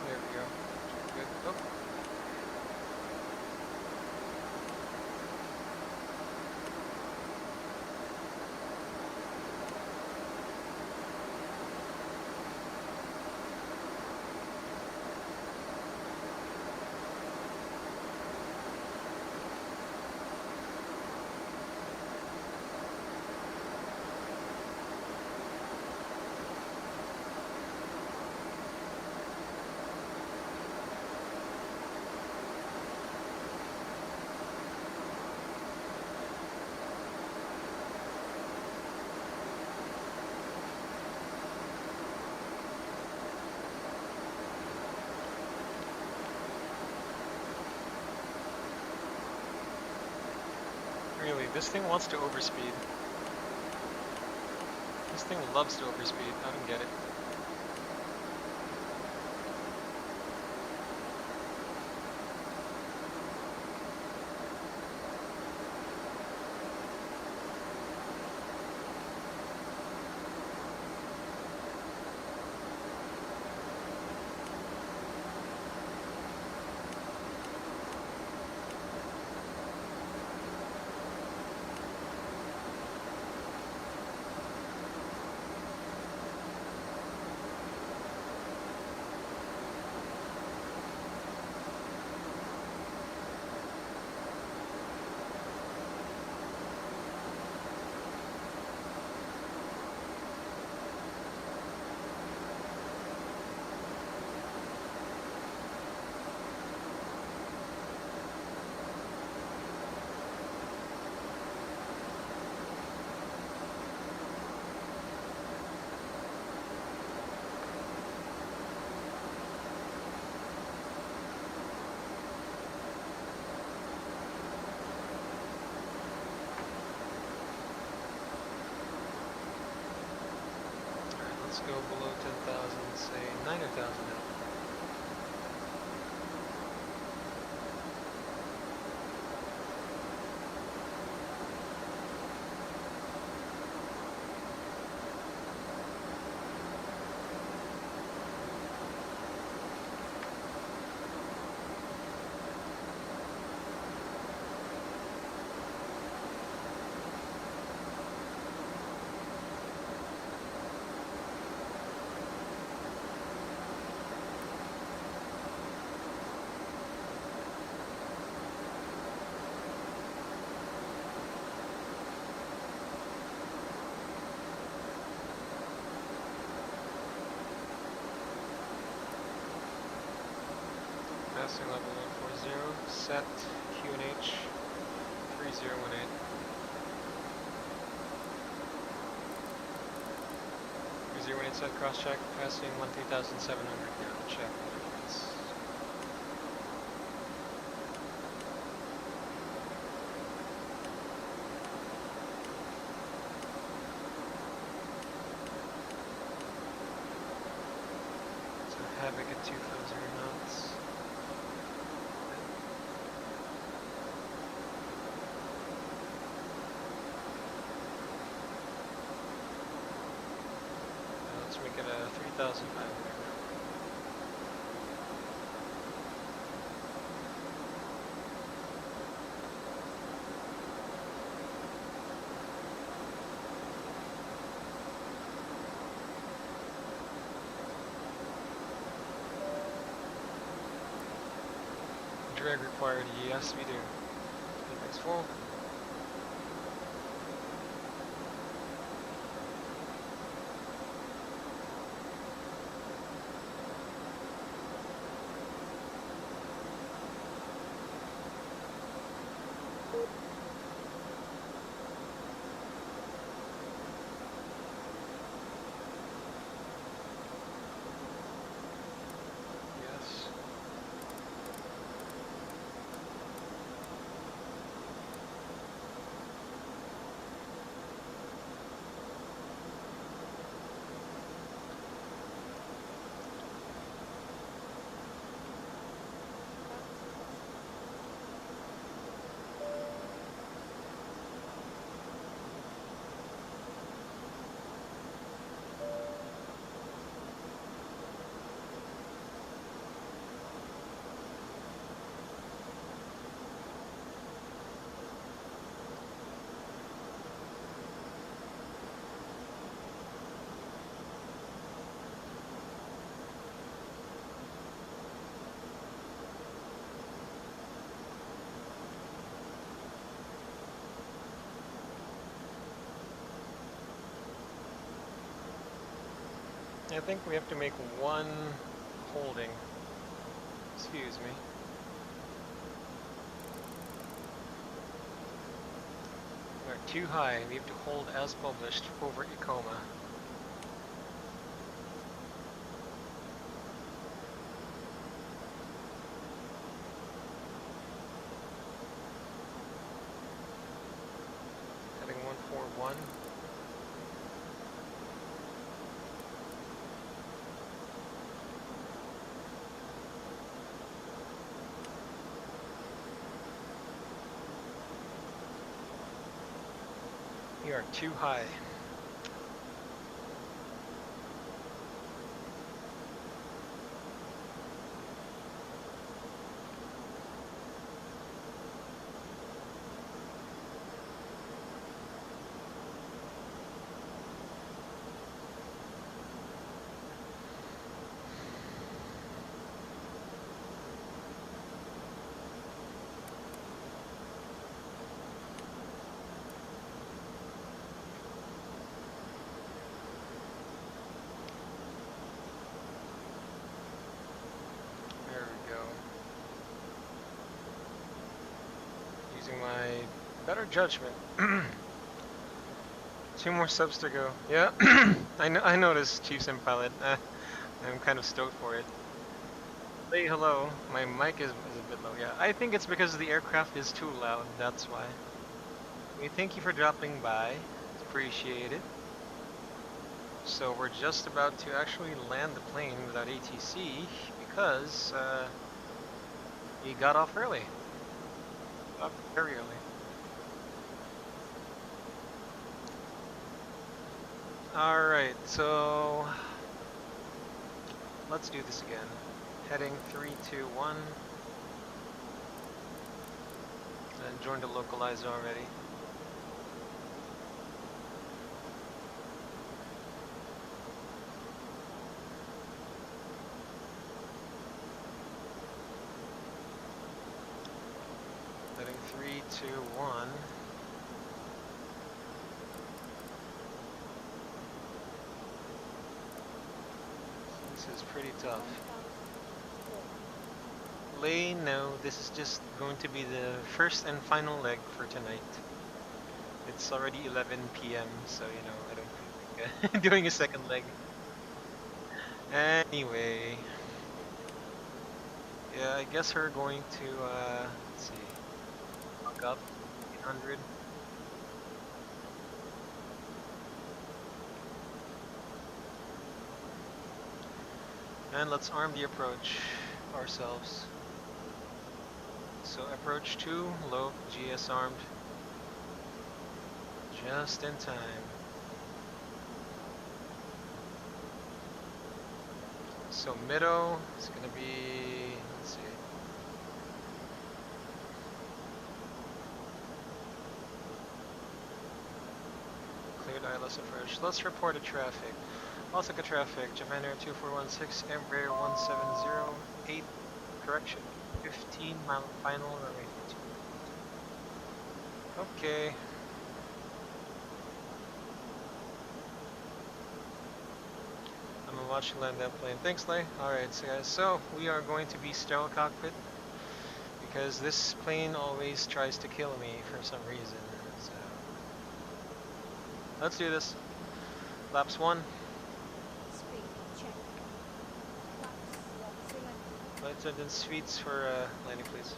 There we go. Good. Oh. Really, this thing wants to overspeed. This thing loves to overspeed. I don't get it. Let's go below 10,000, say 9,000 now. Passing level 140, set QNH 3018. 3018 set cross check, passing 13,700 now, check. So Havoc at 250 knots. Let's make it a 3,500 now. drag required? Yes, we do. Thanks, full. Yes. I think we have to make one holding. Excuse me. We're too high. We have to hold as published over Icoma. Heading 141. We are too high. There we go. Using my better judgment. 2 more subs to go. Yeah, I noticed, Chiefs and Pilot. I'm kind of stoked for it. Say hello. My mic is a bit low. Yeah, I think it's because the aircraft is too loud. That's why. We thank you for dropping by. Appreciate it. So we're just about to actually land the plane without ATC because we got off early. Up very early. Alright, so let's do this again. Heading 3, 2, 1. And joined the localizer already. Heading 3, 2, 1. This is pretty tough. Lane, no, this is just going to be the first and final leg for tonight. It's already 11 p.m., so you know, I don't feel like doing a second leg. Anyway, yeah, I guess we're going to, let's see, lock up 800. And let's arm the approach ourselves. So approach 2, low, GS armed. Just in time. So Middo is going to be, let's see. Cleared ILS approach. Let's report a traffic. Osaka traffic, Japan Air 2416, Embraer 1708, correction. 15-mile final runway. Okay. I'm gonna watch you land that plane. Thanks, Lay. Alright, so guys, so we are going to be sterile cockpit because this plane always tries to kill me for some reason. So let's do this. Laps 1. Speed check. Flaps select. Flight attendant suites for landing, please.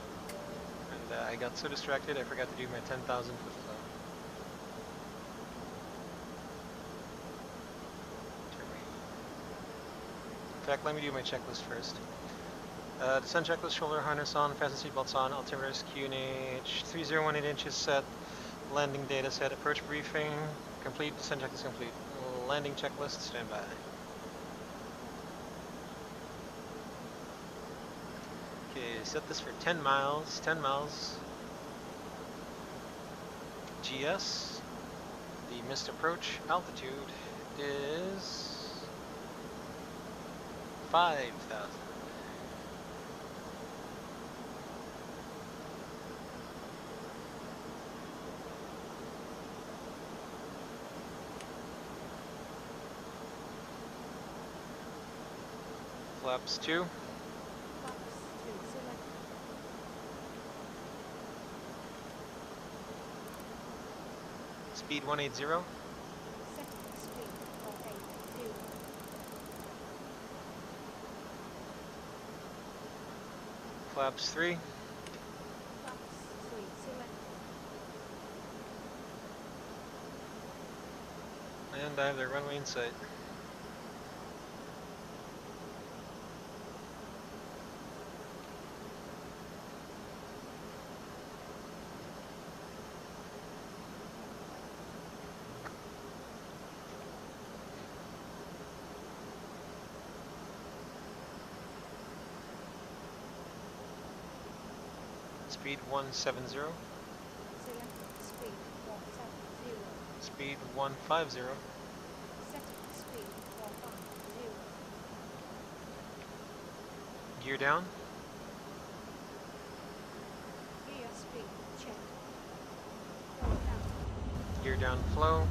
And I got so distracted, I forgot to do my 10,000 foot flow. In fact, let me do my checklist first. Descent checklist, shoulder harness on, fasten seatbelts on, altimeters, QNH, 3018 inches set, landing data set, approach briefing, complete, descent checklist complete. Landing checklist, standby. Okay, set this for 10 miles, 10 miles. GS, the missed approach altitude is 5,000. Flaps 2. Flaps 2 select. Speed 180. Setting speed 180. Flaps 3. Flaps 3 select. And I have the runway in sight. Speed 170. Select speed 170. Speed 150. Setting speed 150. Gear down. Gear speed check. Flow down. Gear down flow. Roger.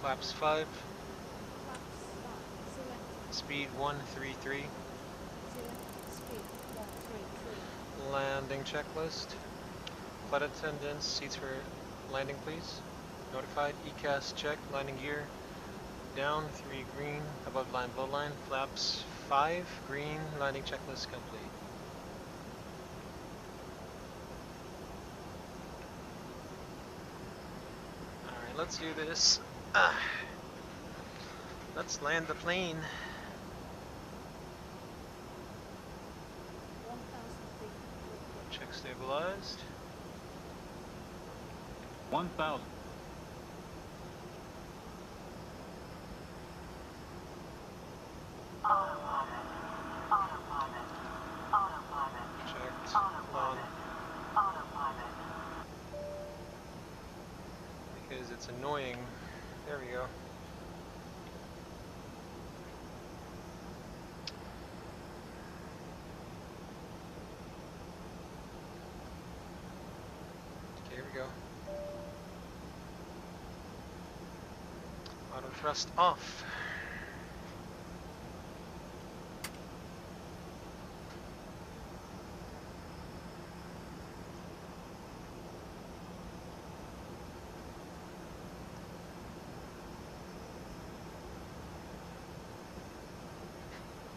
Flaps 5. Flaps 5 select. Speed 133. Select speed 133. Landing checklist. Flight attendants, seats for landing please. Notified. ECAS check. Landing gear. Down 3 green. Above line, below line. Flaps 5 green. Landing checklist complete. Alright, let's do this. Let's land the plane. 1,000 feet. Check stabilized. 1,000. Checked. On. Because it's annoying. There we go. Okay, here we go. Auto thrust off.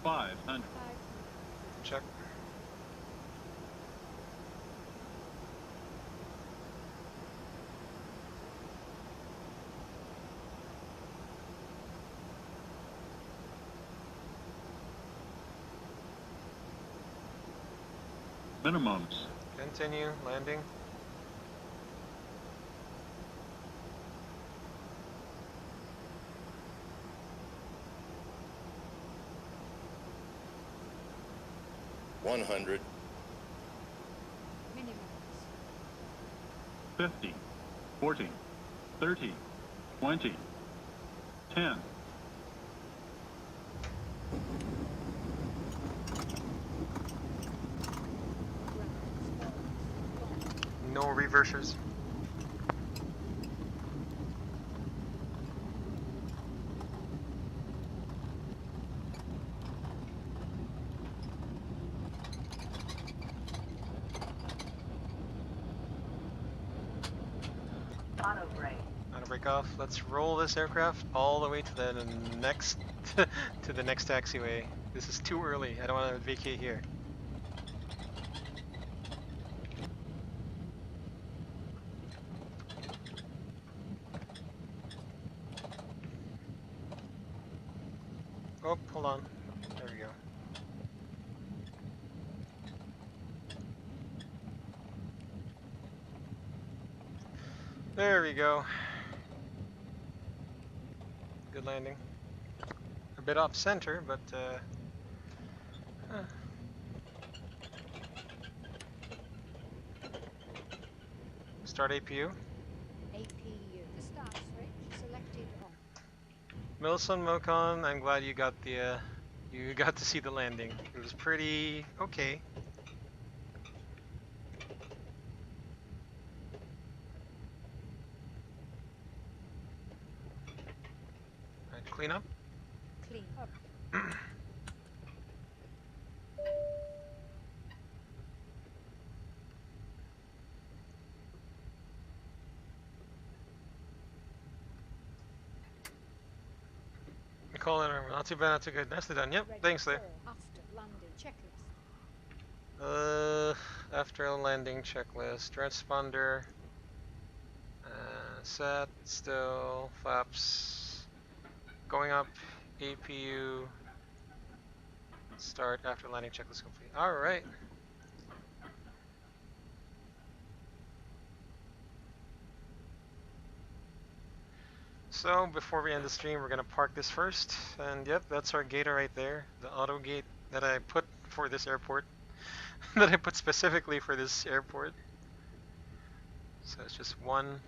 Five hundred. 5 Check. Minimums. Continue. Landing. 100. Minimums. 50, 40, 30, 20, 10. No reversers. Auto brake. Auto brake off. Let's roll this aircraft all the way to the next to the next taxiway. This is too early. I don't want to vacate here. Oh, hold on. There we go. There we go. Good landing. A bit off center, but huh. Start APU. APU. The start switch selected on. Milson Mocon, I'm glad you got the you got to see the landing. It was pretty okay. Alright, clean up. Clean up. Call in, not too bad, not too good. Nicely done. Yep, Ready thanks there. for after landing checklist. After a landing checklist, transponder, set, still, flaps, going up, APU, start after landing checklist complete. Alright. So, before we end the stream, we're gonna park this first, and yep, that's our gator right there, the auto gate that I put for this airport, that I put specifically for this airport. So it's just one.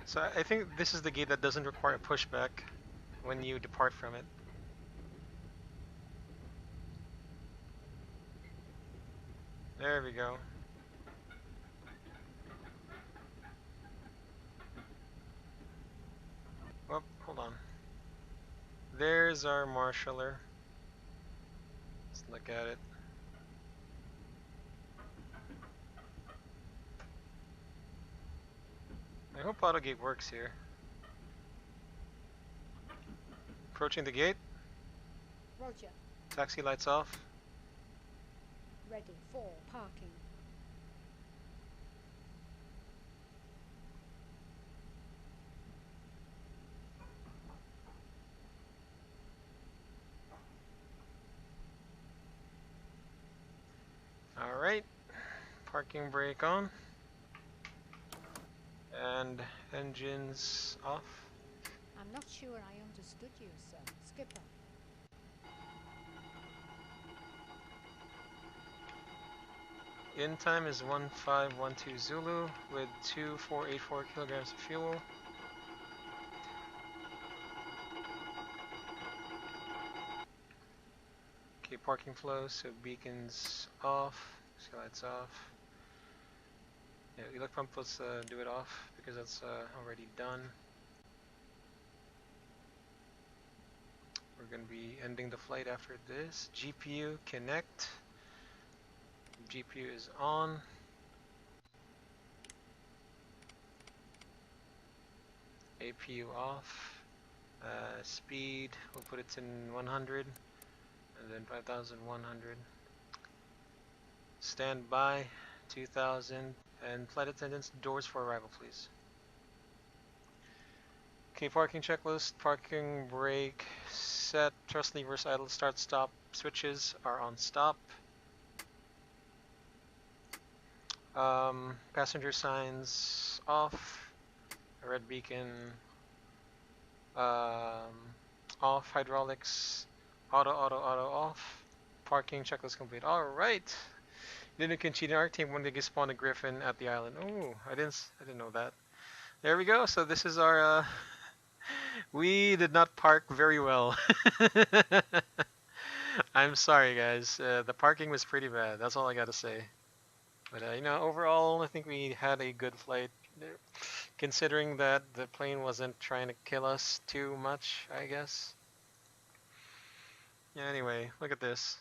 So I think this is the gate that doesn't require pushback when you depart from it. There we go. Oh, hold on. There's our marshaller. Let's look at it. I hope AutoGate works here. Approaching the gate. Roger. Taxi lights off. Ready for parking. Alright. Parking brake on. And engines off. I'm not sure I understood you, sir. Skipper. In time is 1512 Zulu with 2484 kilograms of fuel. Okay, parking flow, so beacons off, sky lights off. Yeah, elect pump, let's do it off because that's already done. We're going to be ending the flight after this. GPU connect. GPU is on. APU off. Speed, we'll put it in 100 and then 5,100. Stand by 2,000 and flight attendants, doors for arrival please. Okay, parking checklist, parking brake set, thrust levers idle, start stop switches are on stop. Passenger signs off, red beacon off, hydraulics auto off, Parking checklist complete. Alright. Didn't concede our team when they spawned a griffin at the island. Oh, I didn't know that. There we go. So this is our we did not park very well. I'm sorry guys. The parking was pretty bad. That's all I gotta say. But you know, overall I think we had a good flight. Considering that the plane wasn't trying to kill us too much, I guess. Yeah, anyway, look at this.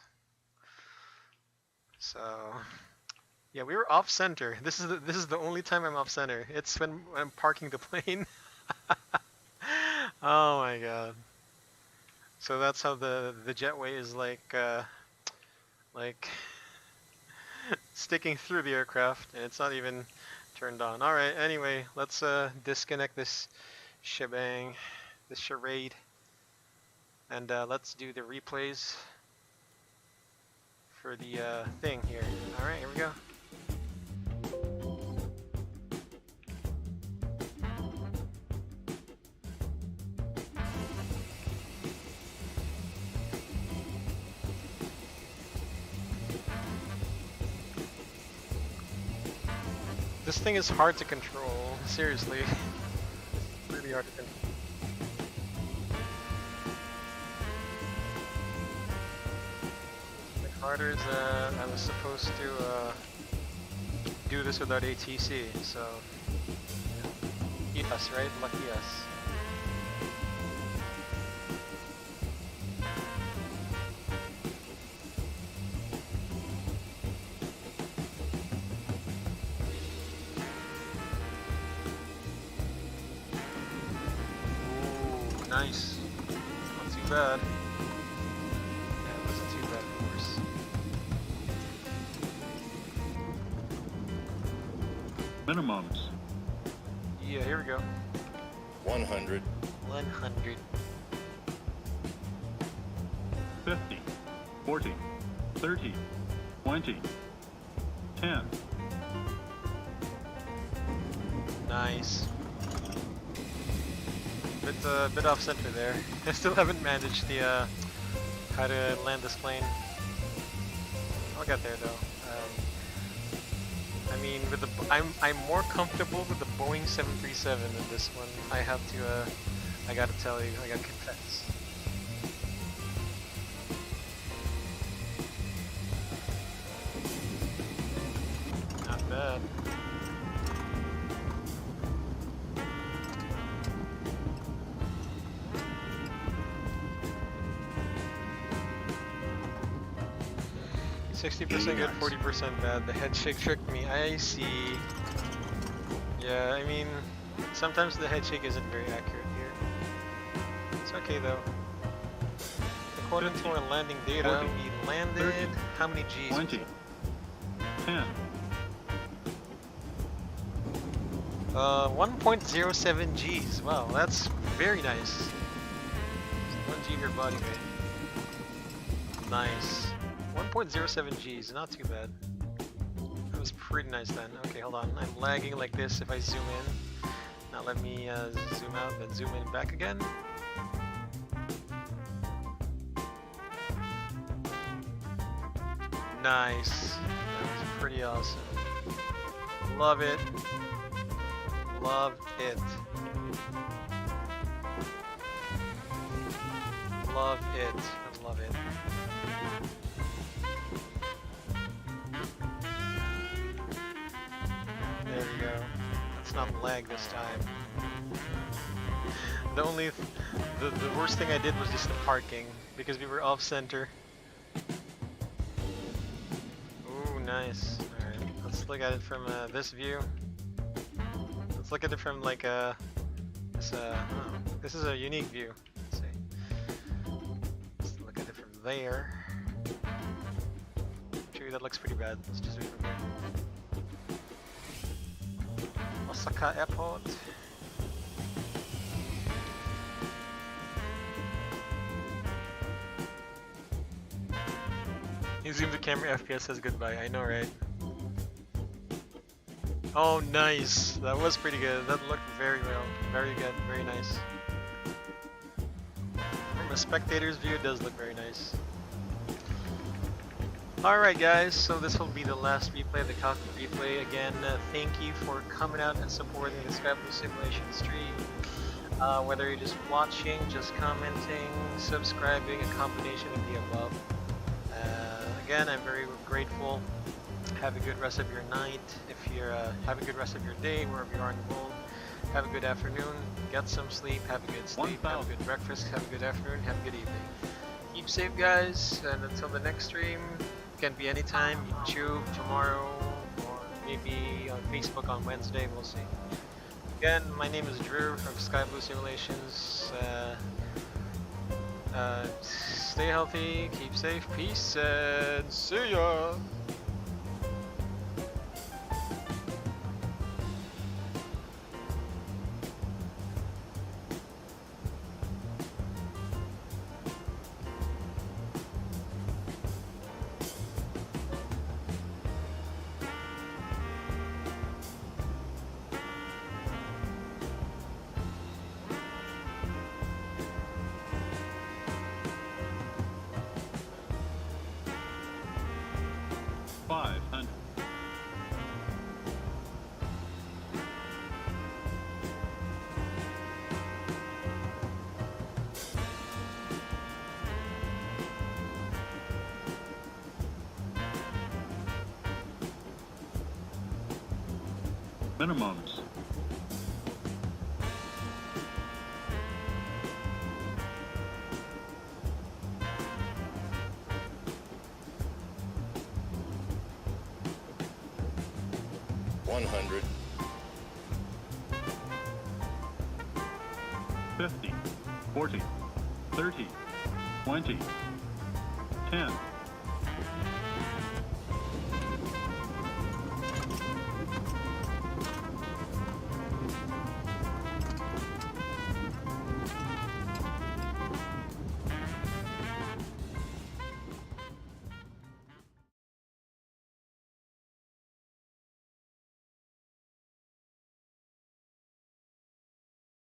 So, yeah, we were off center. This is the only time I'm off center. It's when I'm parking the plane. Oh my god. So that's how the jetway is like sticking through the aircraft, and it's not even turned on. All right. Anyway, let's disconnect this shebang, this charade, and let's do the replays for the thing here. All right, here we go. This thing is hard to control, seriously. It's really hard to control. Like harder is I was supposed to do this without ATC, so us, right? Lucky us. Nice. Not too bad. Yeah, it wasn't too bad, of course. Minimums. Yeah, here we go. 100. 100. 50, 40, 30, 20, 10. Nice. Bit off center there. I still haven't managed the how to land this plane. I'll get there though. I mean, with the I'm more comfortable with the Boeing 737 than this one. I have to I gotta tell you, I gotta confess. Not bad. %60 good, 40% bad. The head shake tricked me. I see. Yeah, I mean, sometimes the head shake isn't very accurate here. It's okay though. According to our landing data, 40, we landed 30, how many G's? 20, 10. 1.07 G's. Wow, that's very nice. 1 G of your body weight. Nice. 1.07 G's, not too bad. That was pretty nice then. Okay, hold on. I'm lagging like this if I zoom in. Now let me zoom out, then zoom in back again. Nice. That was pretty awesome. Love it. Love it. Love it. I love it. There we go. Let's not lag this time. The worst thing I did was just the parking because we were off center. Ooh, nice. All right, let's look at it from this view. Let's look at it from like this is a unique view. Let's see. Let's look at it from there. Actually, that looks pretty bad. Let's just do it from here. Osaka Airport. You zoom the camera, FPS says goodbye. I know, right? Oh, nice. That was pretty good. That looked very well. Very good. Very nice. From a spectator's view, it does look very nice. Alright guys, so this will be the last replay, the cockpit replay. Again, thank you for coming out and supporting the Sky Blue Simulation stream. Whether you're just watching, just commenting, subscribing, a combination of the above. Again, I'm very grateful. Have a good rest of your night. If you're have a good rest of your day, wherever you are in the world. Have a good afternoon. Get some sleep. Have a good sleep. Have a good breakfast. Have a good afternoon. Have a good evening. Keep safe, guys. And until the next stream, can be anytime. YouTube tomorrow, or maybe on Facebook on Wednesday. We'll see. Again, my name is Drew from Sky Blue Simulations. Stay healthy, keep safe, peace, and see ya! Minimums. $100, 50, 40, 30, 20, 10.